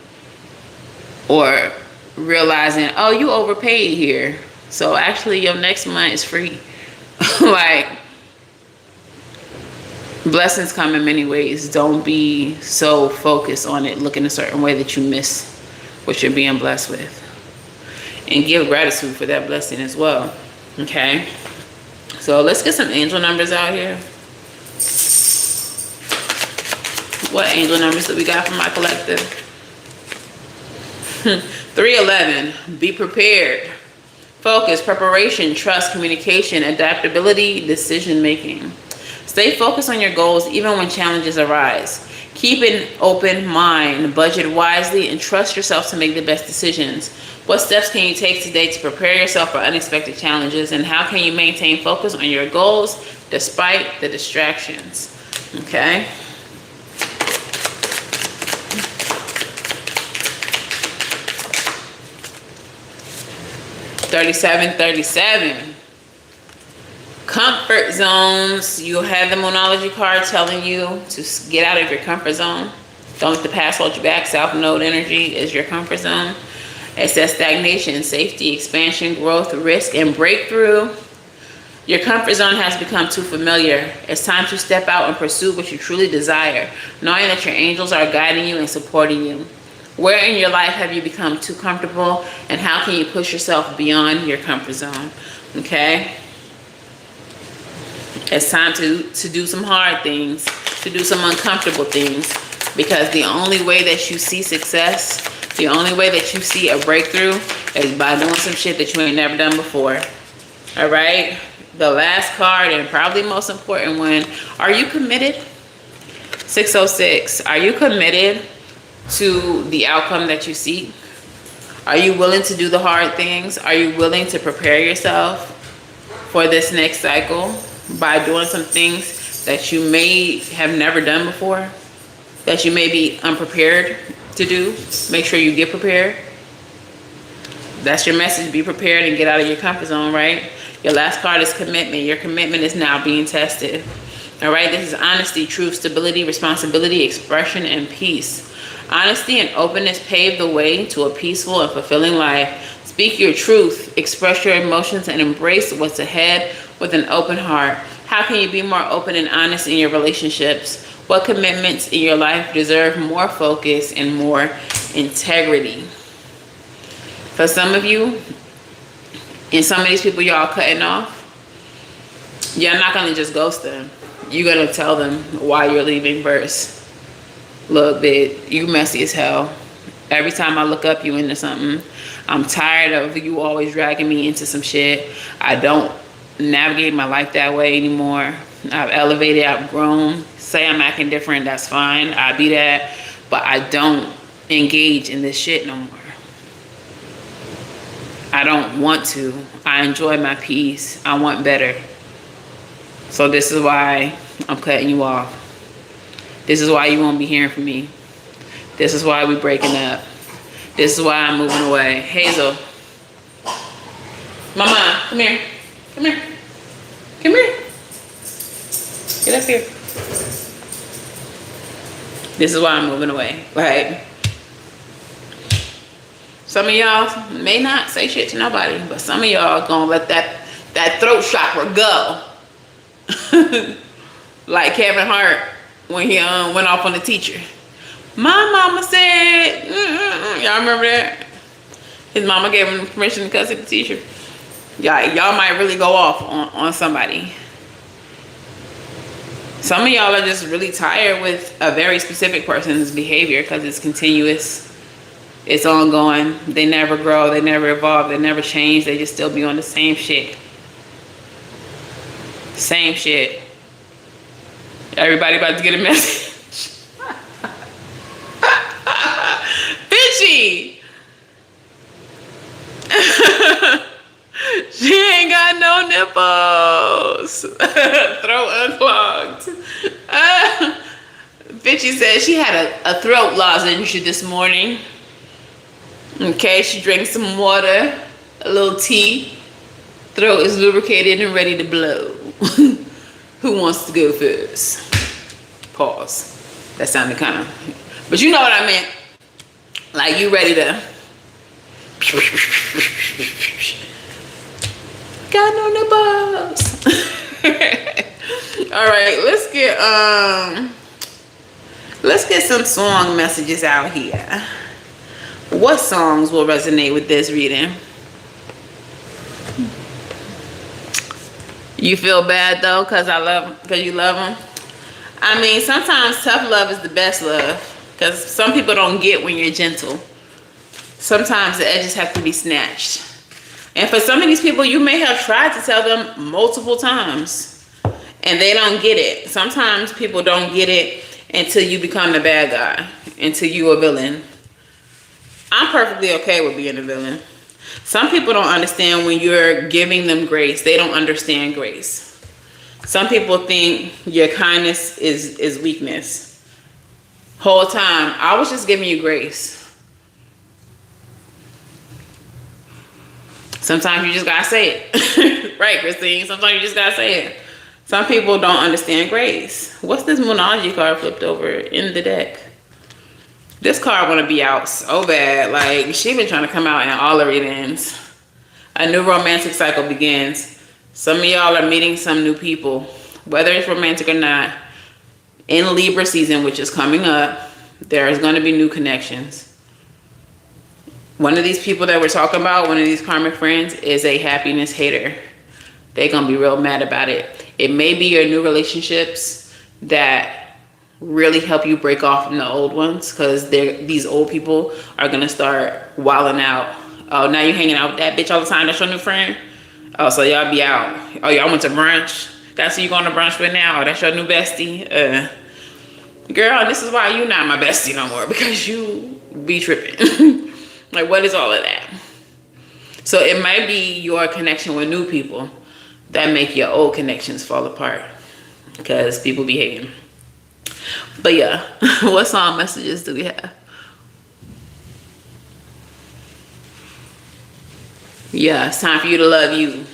or realizing, oh, you overpaid here, so actually your next month is free. Like, blessings come in many ways. Don't be so focused on it looking a certain way that you miss what you're being blessed with. And give gratitude for that blessing as well. Okay? So let's get some angel numbers out here. What angel numbers do we got from my collective? 311. Be prepared. Focus, preparation, trust, communication, adaptability, decision making. Stay focused on your goals even when challenges arise. Keep an open mind, budget wisely, and trust yourself to make the best decisions. What steps can you take today to prepare yourself for unexpected challenges, and how can you maintain focus on your goals despite the distractions? Okay. $37.37. Comfort zones. You'll have the Monology card telling you to get out of your comfort zone. Don't let the past hold you back. South Node energy is your comfort zone. It says stagnation, safety, expansion, growth, risk, and breakthrough. Your comfort zone has become too familiar. It's time to step out and pursue what you truly desire, knowing that your angels are guiding you and supporting you. Where in your life have you become too comfortable, and how can you push yourself beyond your comfort zone? Okay? It's time to do some hard things, to do some uncomfortable things, because the only way that you see success, the only way that you see a breakthrough is by doing some shit that you ain't never done before. All right? The last card, and probably most important one, are you committed? 606, are you committed to the outcome that you seek? Are you willing to do the hard things? Are you willing to prepare yourself for this next cycle by doing some things that you may have never done before, that you may be unprepared to do? Make sure you get prepared. That's your message. Be prepared and get out of your comfort zone, right? Your last card is commitment. Your commitment is now being tested. All right, this is honesty, truth, stability, responsibility, expression, and peace. Honesty and openness pave the way to a peaceful and fulfilling life. Speak your truth, express your emotions, and embrace what's ahead with an open heart. How can you be more open and honest in your relationships? What commitments in your life deserve more focus and more integrity? For some of you, and some of these people y'all cutting off, you're not going to just ghost them. You're going to tell them why you're leaving first. Look, bitch, you messy as hell. Every time I look up, you into something. I'm tired of you always dragging me into some shit. I don't navigate my life that way anymore. I've elevated, I've grown. Say I'm acting different, that's fine. I'll be that. But I don't engage in this shit no more. I don't want to. I enjoy my peace. I want better. So this is why I'm cutting you off. This is why you won't be hearing from me. This is why we breaking up. This is why I'm moving away. Hazel. Mama, come here. Come here. Come here. Get up here. This is why I'm moving away. Like, some of y'all may not say shit to nobody, but some of y'all gonna let that throat chakra go. Like Kevin Hart when he went off on the teacher. My mama said, y'all remember that? His mama gave him permission to cuss at the teacher. Y'all might really go off on somebody. Some of y'all are just really tired with a very specific person's behavior because it's continuous. It's ongoing. They never grow. They never evolve. They never change. They just still be on the same shit. Same shit. Everybody about to get a message. Bitchy! She ain't got no nipples. Throat unclogged. Bitchy said she had a throat lozenge this morning. Okay, she drank some water, a little tea. Throat is lubricated and ready to blow. Who wants to go first? Pause. That sounded kind of... But you know what I meant. Like you ready to... Got no nipples. All right, let's get some song messages out here. What songs will resonate with this reading? You feel bad though, cause you love them. I mean, sometimes tough love is the best love, cause some people don't get when you're gentle. Sometimes the edges have to be snatched. And for some of these people, you may have tried to tell them multiple times and they don't get it. Sometimes people don't get it until you become the bad guy, until you a villain. I'm perfectly okay with being a villain. Some people don't understand when you're giving them grace. They don't understand grace. Some people think your kindness is weakness. Whole time, I was just giving you grace. Sometimes you just gotta say it. Right, Christine? Sometimes you just gotta say it. Some people don't understand grace. What's this Moonology card flipped over in the deck? This card wanna be out so bad. Like, she been trying to come out in all the readings. A new romantic cycle begins. Some of y'all are meeting some new people, whether it's romantic or not. In Libra season, which is coming up, there is gonna be new connections. One of these people that we're talking about, one of these karmic friends, is a happiness hater. They're gonna be real mad about it. It may be your new relationships that really help you break off from the old ones, because these old people are gonna start wilding out. Oh, now you're hanging out with that bitch all the time. That's your new friend? Oh, so y'all be out. Oh, y'all went to brunch. That's who you going to brunch with now? Oh, that's your new bestie? Girl, this is why you not my bestie no more, because you be tripping. Like, what is all of that? So it might be your connection with new people that make your old connections fall apart, because people be hating. But yeah, what song messages do we have? Yeah, it's time for you to love you.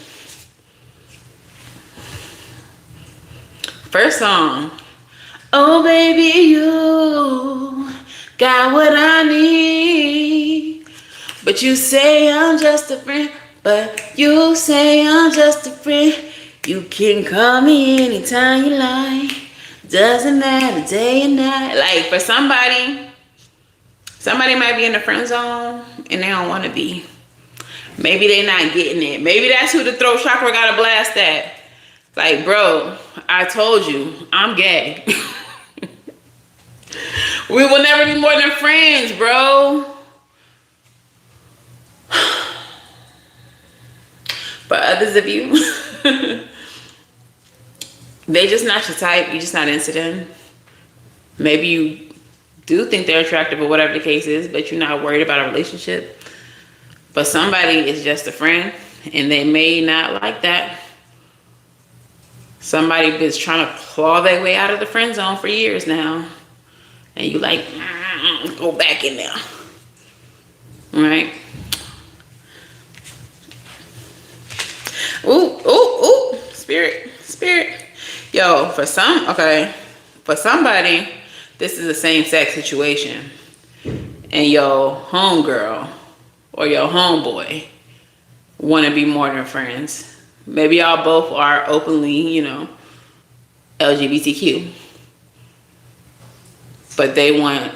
First song. Oh, baby, you got what I need. But you say I'm just a friend. But you say I'm just a friend. You can call me anytime you like. Doesn't matter day and night. Like, for somebody might be in the friend zone and they don't want to be. Maybe they not getting it. Maybe that's who the throat chakra got a blast at. Like, bro, I told you, I'm gay. We will never be more than friends, bro. For others of you, They just not your type. You're just not into them. Maybe you do think they're attractive or whatever the case is, but you're not worried about a relationship. But somebody is just a friend, and they may not like that. Somebody is trying to claw their way out of the friend zone for years now. And you like, go back in there. All right? Ooh. Spirit. Yo, for somebody, this is a same-sex situation. And your homegirl or your homeboy want to be more than friends. Maybe y'all both are openly, LGBTQ. But they want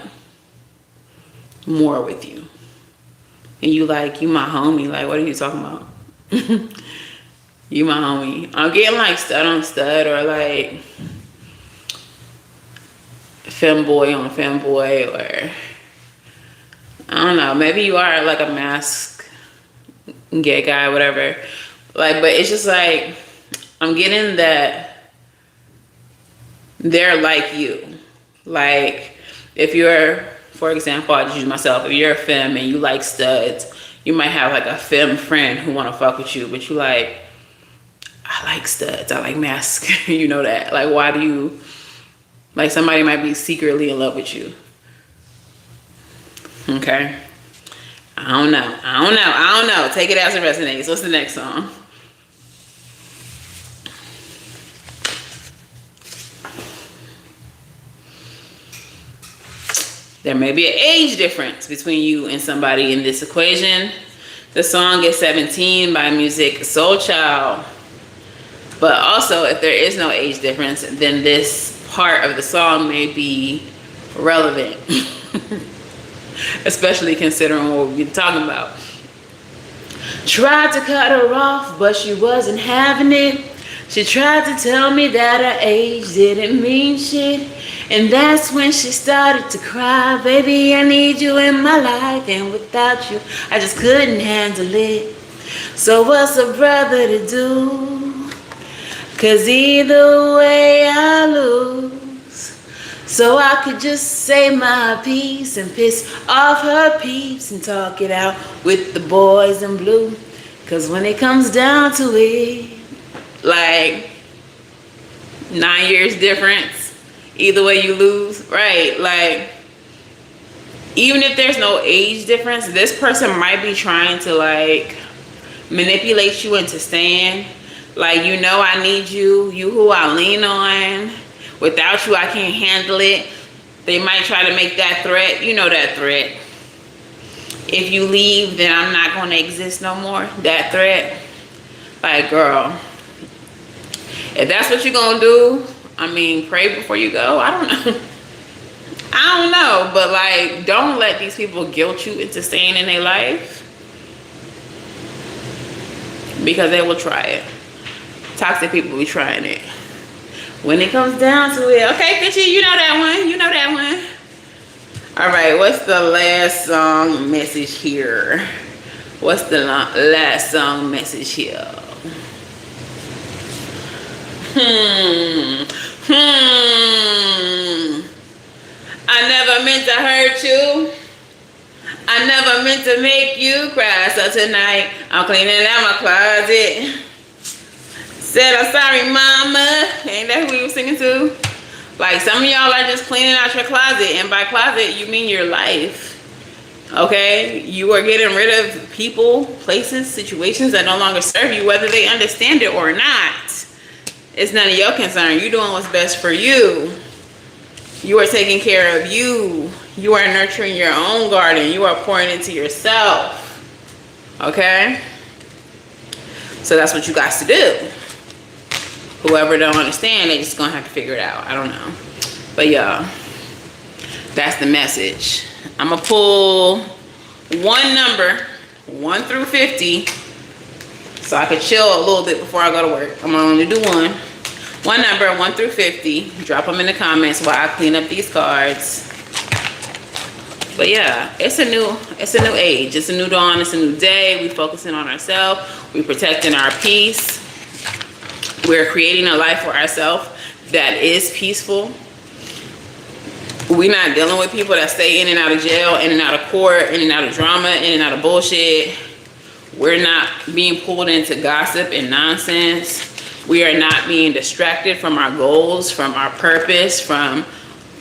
more with you. And you like, you my homie. Like, what are you talking about? You my homie. I'm getting like stud on stud or like femboy on femboy, or I don't know. Maybe you are like a mask gay guy, whatever. Like, but it's just like, I'm getting that they're like you. Like, if you're, for example, I'll just use myself. If you're a femme and you like studs, you might have like a femme friend who want to fuck with you, but you like, I like studs, I like masks. You know that. Like, why do you, like, somebody might be secretly in love with you. Okay. I don't know. Take it as it resonates. What's the next song? There may be an age difference between you and somebody in this equation. The song is 17 by Music Soul Child. But also, if there is no age difference, then this part of the song may be relevant. Especially considering what we've been talking about. Tried to cut her off, but she wasn't having it. She tried to tell me that her age didn't mean shit. And that's when she started to cry. Baby, I need you in my life, and without you, I just couldn't handle it. So what's a brother to do? 'Cause either way I lose. So I could just say my piece and piss off her peeps and talk it out with the boys in blue. 'Cause when it comes down to it, like 9 years difference, either way you lose, right? Like, even if there's no age difference, this person might be trying to like manipulate you into staying. Like, I need you, you who I lean on. Without you, I can't handle it. They might try to make that threat. You know that threat. If you leave, then I'm not going to exist no more. That threat. Like, girl, if that's what you're going to do, I mean, pray before you go. I don't know. I don't know. But, like, don't let these people guilt you into staying in their life. Because they will try it. Toxic people be trying it. When it comes down to it. Okay, Fishy, you know that one. You know that one. All right, what's the last song message here? What's the last song message here? I never meant to hurt you. I never meant to make you cry. So tonight, I'm cleaning out my closet. Said I'm sorry, mama. Ain't that who we were singing to? Like, some of y'all are just cleaning out your closet. And by closet, you mean your life. Okay? You are getting rid of people, places, situations that no longer serve you, whether they understand it or not. It's none of your concern. You're doing what's best for you. You are taking care of you. You are nurturing your own garden. You are pouring into yourself. Okay? So that's what you got to do. Whoever don't understand, they just gonna have to figure it out. I don't know. But y'all, that's the message. I'm gonna pull one number, 1 through 50, so I can chill a little bit before I go to work. I'm gonna only do one. One number, 1 through 50. Drop them in the comments while I clean up these cards. But yeah, it's a new age. It's a new dawn. It's a new day. We focusing on ourselves. We protecting our peace. We're creating a life for ourselves that is peaceful. We're not dealing with people that stay in and out of jail, in and out of court, in and out of drama, in and out of bullshit. We're not being pulled into gossip and nonsense. We are not being distracted from our goals, from our purpose, from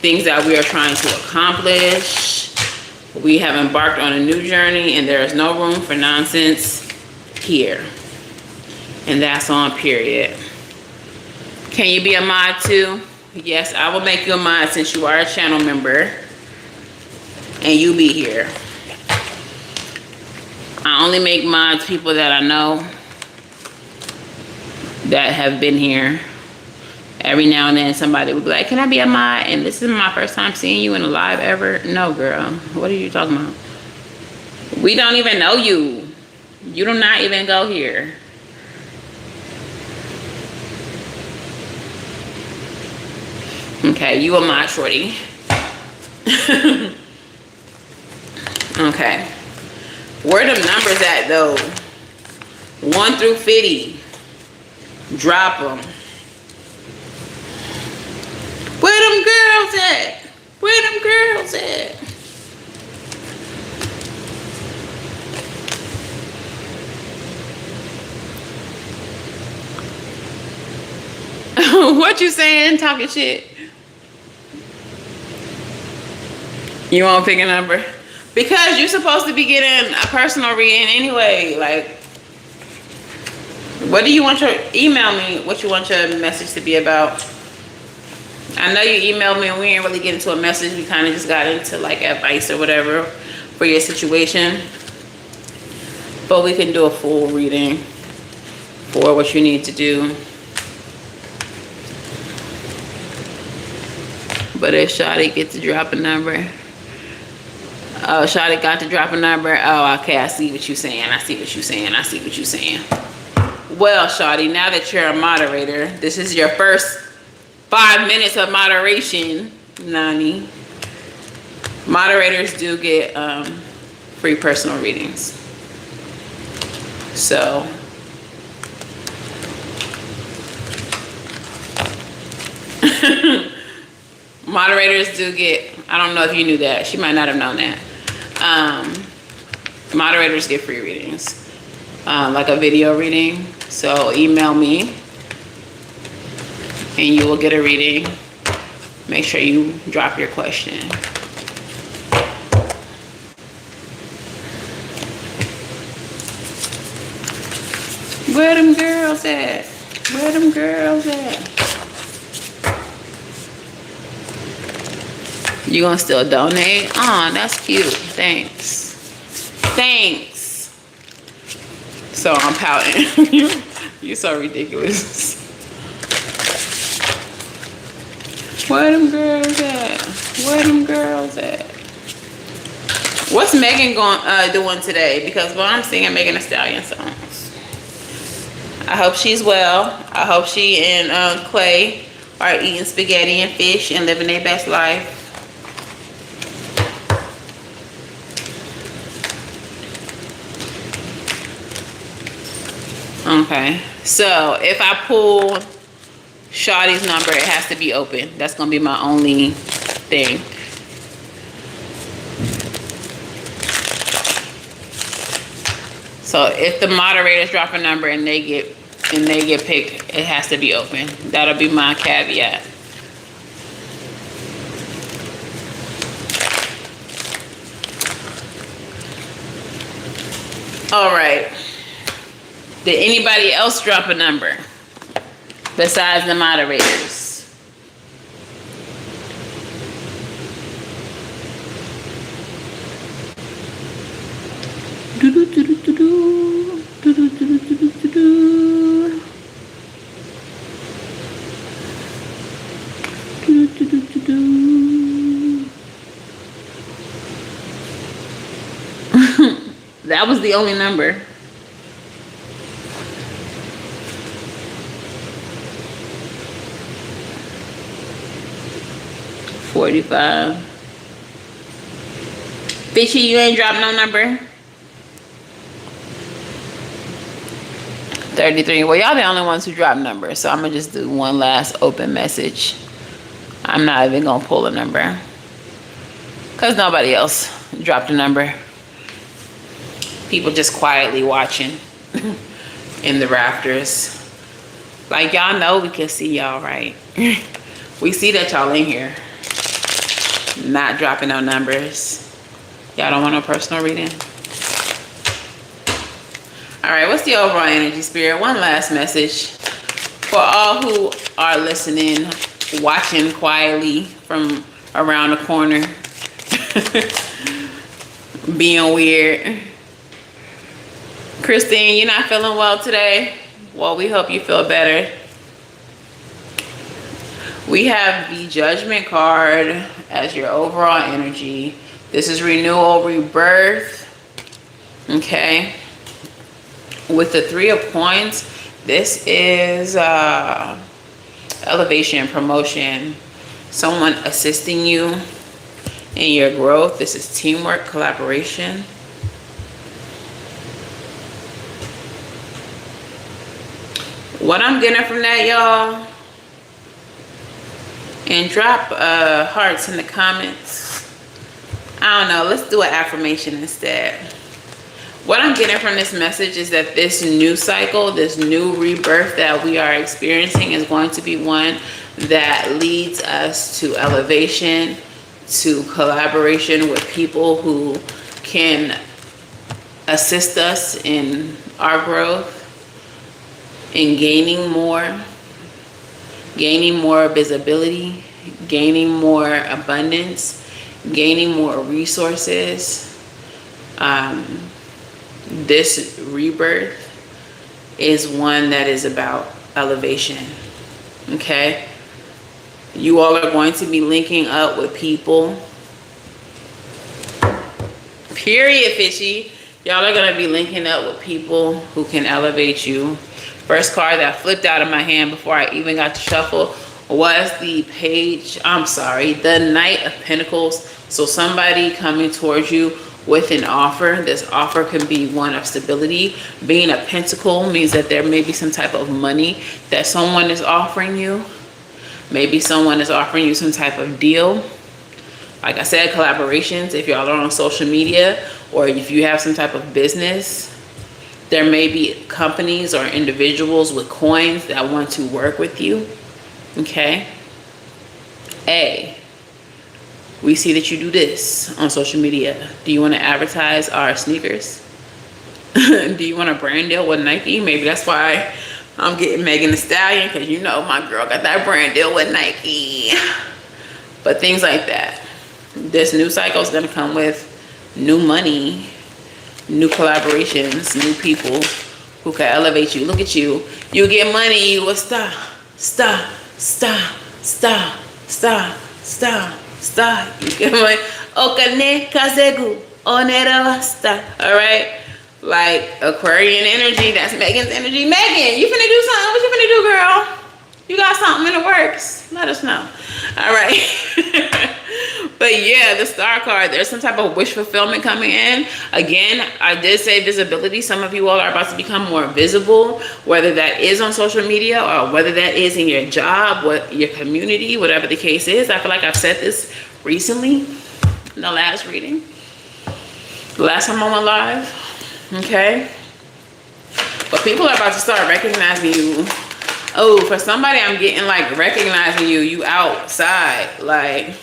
things that we are trying to accomplish. We have embarked on a new journey, and there is no room for nonsense here. And that's on period. Can you be a mod too? Yes, I will make you a mod since you are a channel member and you be here. I only make mods people that I know that have been here. Every now and then somebody would be like, can I be a mod? And this is my first time seeing you in a live ever. No, girl. What are you talking about? We don't even know you. You do not even go here. Okay, you a mod, shorty. Okay. Where them numbers at though? 1 through 50. Drop them. Where them girls at? Where them girls at? What you saying? Talking shit. You won't pick a number? Because you're supposed to be getting a personal reading anyway. Like, what do you want your, email me what you want your message to be about. I know you emailed me and we didn't really get into a message. We kind of just got into like advice or whatever for your situation. But we can do a full reading for what you need to do. But if Shawty gets to drop a number. Oh, Shawty got to drop a number. Oh, okay, I see what you're saying. I see what you're saying. I see what you're saying. Well, Shawty, now that you're a moderator, this is your first 5 minutes of moderation, Nani. Moderators do get free personal readings. So, moderators do get, I don't know if you knew that. She might not have known that. Moderators get free readings, like a video reading. So email me and you will get a reading. Make sure you drop your question. Where them girls at? Where them girls at? You gonna still donate? Oh, that's cute. Thanks. Thanks. So I'm pouting. You're so ridiculous. Where them girls at? Where them girls at? What's Megan doing today? Because well, I'm singing Megan Thee Stallion songs. I hope she's well. I hope she and Clay are eating spaghetti and fish and living their best life. Okay, so if I pull Shawty's number, it has to be open. That's gonna be my only thing. So if the moderators drop a number and they get picked, it has to be open. That'll be my caveat. All right. Did anybody else drop a number besides the moderators? That was the only number. $45. Fishy, you ain't dropped no number. 33. Well, y'all the only ones who drop numbers, so I'm gonna just do one last open message. I'm not even gonna pull a number because nobody else dropped a number. People just quietly watching in the rafters. Like, y'all know we can see y'all, right? We see that y'all in here. Not dropping no numbers. Y'all don't want no personal reading? All right, what's the overall energy, Spirit? One last message for all who are listening, watching quietly from around the corner, being weird. Christine, you're not feeling well today? Well, we hope you feel better. We have the Judgment card as your overall energy. This is renewal, rebirth. Okay. With the 3 of Coins, this is elevation, promotion, someone assisting you in your growth. This is teamwork, collaboration. What I'm getting from that, y'all, and drop hearts in the comments. I don't know, let's do an affirmation instead. What I'm getting from this message is that this new cycle, this new rebirth that we are experiencing is going to be one that leads us to elevation, to collaboration with people who can assist us in our growth, in gaining more visibility, gaining more abundance, gaining more resources. This rebirth is one that is about elevation. Okay? You all are going to be linking up with people. Period, fishy. Y'all are going to be linking up with people who can elevate you. First card that flipped out of my hand before I even got to shuffle was the Knight of Pentacles. So somebody coming towards you with an offer. This offer can be one of stability. Being a pentacle means that there may be some type of money that someone is offering you. Maybe someone is offering you some type of deal. Like I said, collaborations. If y'all are on social media or if you have some type of business, there may be companies or individuals with coins that want to work with you. Okay. We see that you do this on social media. Do you want to advertise our sneakers? Do you want a brand deal with Nike? Maybe that's why I'm getting Megan Thee Stallion, because you know my girl got that brand deal with Nike. But things like that. This new cycle is going to come with new money, new collaborations, new people who can elevate you. Look at you. You get money, you will stop. You get money. Okane kazegu onera basta. All right. Like Aquarian energy. That's Megan's energy. Megan, you finna do something. What you finna do, girl? You got something in the works. Let us know. All right. But yeah, the Star card, there's some type of wish fulfillment coming in. Again, I did say visibility. Some of you all are about to become more visible, whether that is on social media or whether that is in your job, your community, whatever the case is. I feel like I've said this recently in the last reading. The last time I went live. Okay. But people are about to start recognizing you. Oh, for somebody, I'm getting like recognizing you. You outside. Like,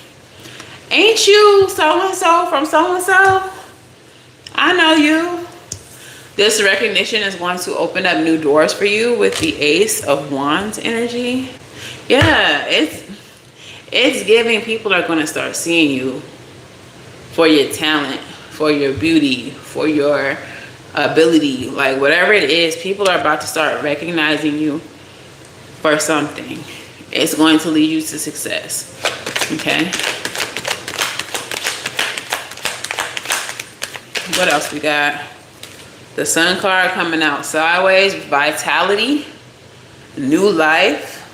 ain't you so-and-so from so-and-so? I know you. This recognition is going to open up new doors for you with the Ace of Wands energy. Yeah, it's giving people are going to start seeing you for your talent, for your beauty, for your ability. Like, whatever it is, people are about to start recognizing you for something. It's going to lead you to success. Okay. What else we got? The Sun card coming out sideways. Vitality, new life,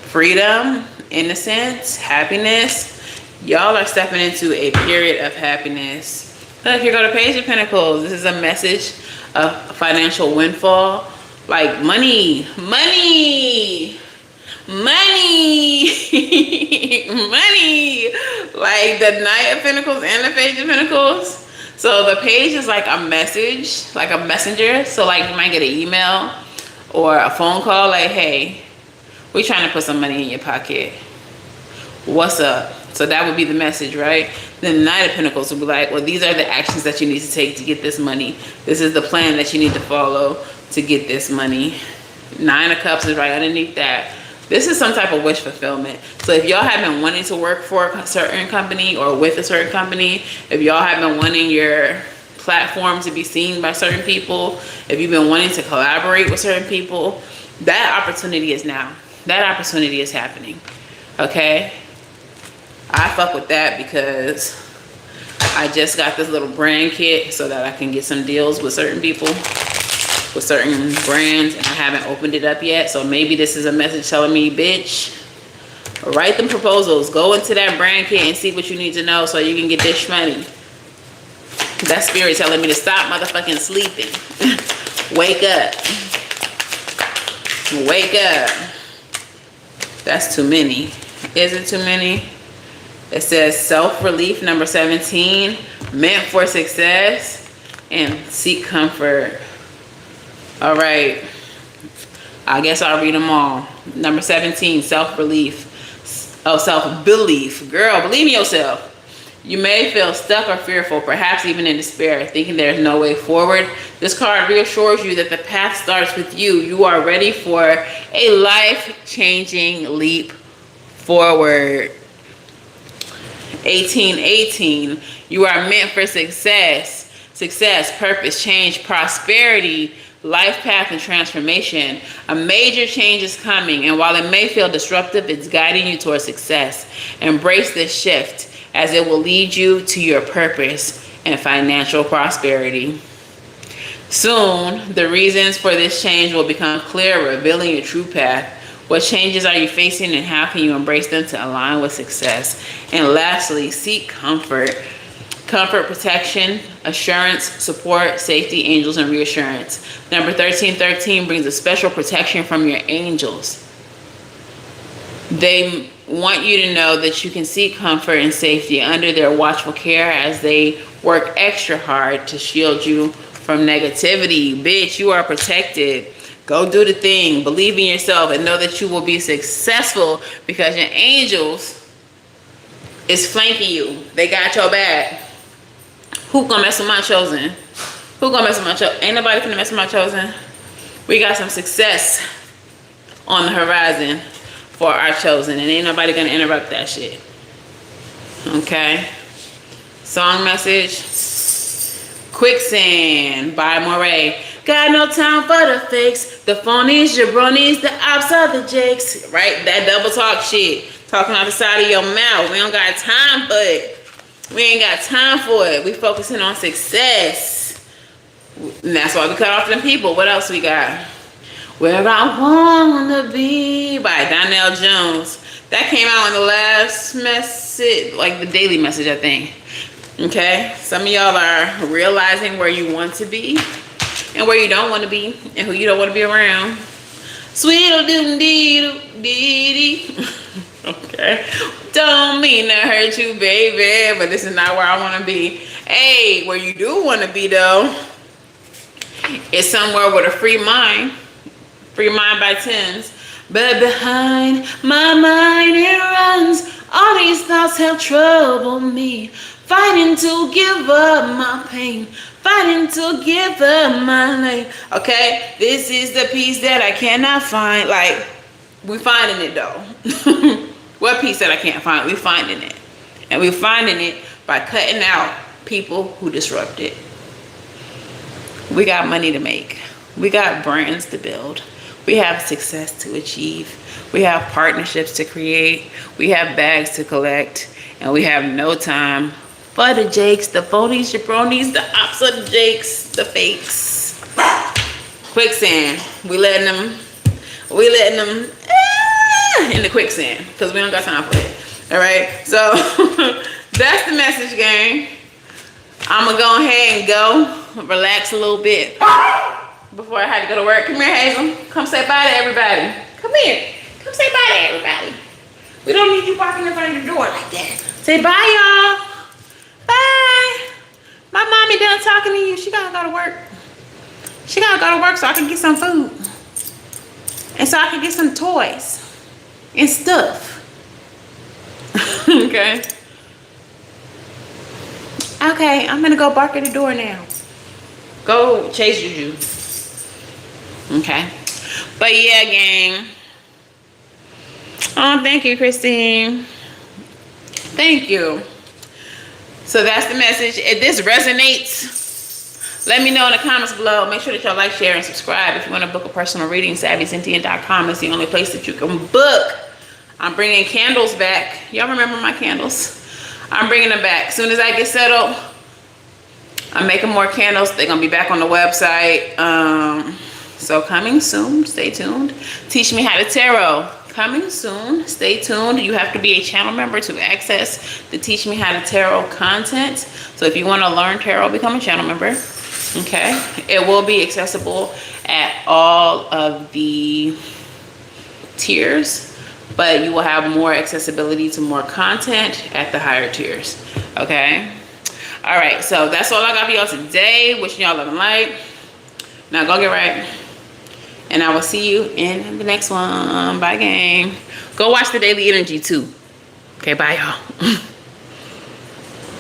freedom, innocence, happiness. Y'all are stepping into a period of happiness. Look, here go the Page of Pentacles. This is a message of financial windfall, Like money, money, money, money. Like the Knight of Pentacles and the Page of Pentacles. So the page is like a message, like a messenger. So like you might get an email or a phone call like, hey, we're trying to put some money in your pocket. What's up? So that would be the message, right? Then the Knight of Pentacles will be like, well, these are the actions that you need to take to get this money. This is the plan that you need to follow to get this money. 9 of Cups is right underneath that. This is some type of wish fulfillment. So if y'all have been wanting to work for a certain company or with a certain company, if y'all have been wanting your platform to be seen by certain people, if you've been wanting to collaborate with certain people, that opportunity is now. That opportunity is happening. Okay? I fuck with that because I just got this little brand kit so that I can get some deals with certain people, with certain brands, and I haven't opened it up yet. So maybe this is a message telling me, bitch, write them proposals, go into that brand kit and see what you need to know so you can get this money. That spirit telling me to stop motherfucking sleeping. Wake up. Wake up. That's too many. Is it too many? It says self-relief, number 17, meant for success, and seek comfort. All right. I guess I'll read them all. Number 17, self-relief. Oh, self-belief. Girl, believe in yourself. You may feel stuck or fearful, perhaps even in despair, thinking there's no way forward. This card reassures you that the path starts with you. You are ready for a life-changing leap forward. 1818, you are meant for success. Success, purpose, change, prosperity, life path, and transformation. A major change is coming, and while it may feel disruptive, it's guiding you towards success. Embrace this shift, as it will lead you to your purpose and financial prosperity. Soon, the reasons for this change will become clear, revealing your true path. What changes are you facing, and how can you embrace them to align with success? And lastly, seek comfort. Comfort, protection, assurance, support, safety, angels, and reassurance. Number 1313 brings a special protection from your angels. They want you to know that you can seek comfort and safety under their watchful care as they work extra hard to shield you from negativity. Bitch, you are protected. Go do the thing. Believe in yourself and know that you will be successful because your angels is flanking you. They got your back. Who gonna mess with my chosen? Who gonna mess with my chosen? Ain't nobody gonna mess with my chosen. We got some success on the horizon for our chosen, and ain't nobody gonna interrupt that shit. Okay? Song message. Quicksand by Moray. Got no time for the fakes, the phonies, jabronis, the ops are the jakes. Right? That double talk shit. Talking out the side of your mouth. We don't got time for it. We ain't got time for it. We focusing on success. And that's why we cut off them people. What else we got? Where I Wanna Be by Donnell Jones. That came out in the last message, like the daily message, I think. Okay? Some of y'all are realizing where you want to be and where you don't want to be and who you don't want to be around. Sweet-o-doo-dee-doo-dee-dee. Okay? Don't mean to hurt you, baby, but this is not where I want to be. Hey, where you do want to be, though, is somewhere with a free mind. Free mind by Tens. But behind my mind it runs. All these thoughts have troubled me. Fighting to give up my pain. Fighting to give up my life. Okay? This is the peace that I cannot find. Like, we finding it, though. What peace that I can't find? We finding it. And we finding it by cutting out people who disrupt it. We got money to make. We got brands to build. We have success to achieve. We have partnerships to create. We have bags to collect. And we have no time for the jakes, the phonies, jabronis, the ops of the jakes, the fakes. Quicksand. We letting them in the quicksand because we don't got time for it. All right, so that's the message, gang. I'm gonna go ahead and go relax a little bit. before I had to go to work. Come here, Hazel. Come say bye to everybody. Come here. Come say bye to everybody. We don't need you walking in front of the door like that. Say bye, y'all. Bye. My mommy done talking to you. She gotta go to work. She gotta go to work so I can get some food. And so I can get some toys and stuff. Okay. Okay, I'm gonna go bark at the door now. Go chase Juju. Okay. But yeah, gang. Oh, thank you, Christine. Thank you. So that's the message. If this resonates, let me know in the comments below. Make sure that y'all like, share, and subscribe. If you want to book a personal reading, SavySentient.com is the only place that you can book. I'm bringing candles back. Y'all remember my candles? I'm bringing them back. As soon as I get settled, I'm making more candles. They're going to be back on the website. So coming soon. Stay tuned. Teach Me How to Tarot. Coming soon. Stay tuned. You have to be a channel member to access the Teach Me How to Tarot content. So if you want to learn tarot, become a channel member. Okay. It will be accessible at all of the tiers, but you will have more accessibility to more content at the higher tiers. Okay. All right. So that's all I got for y'all today. Wishing y'all love and light. Now go get right. And I will see you in the next one. Bye, gang. Go watch the Daily Energy too. Okay, bye, y'all.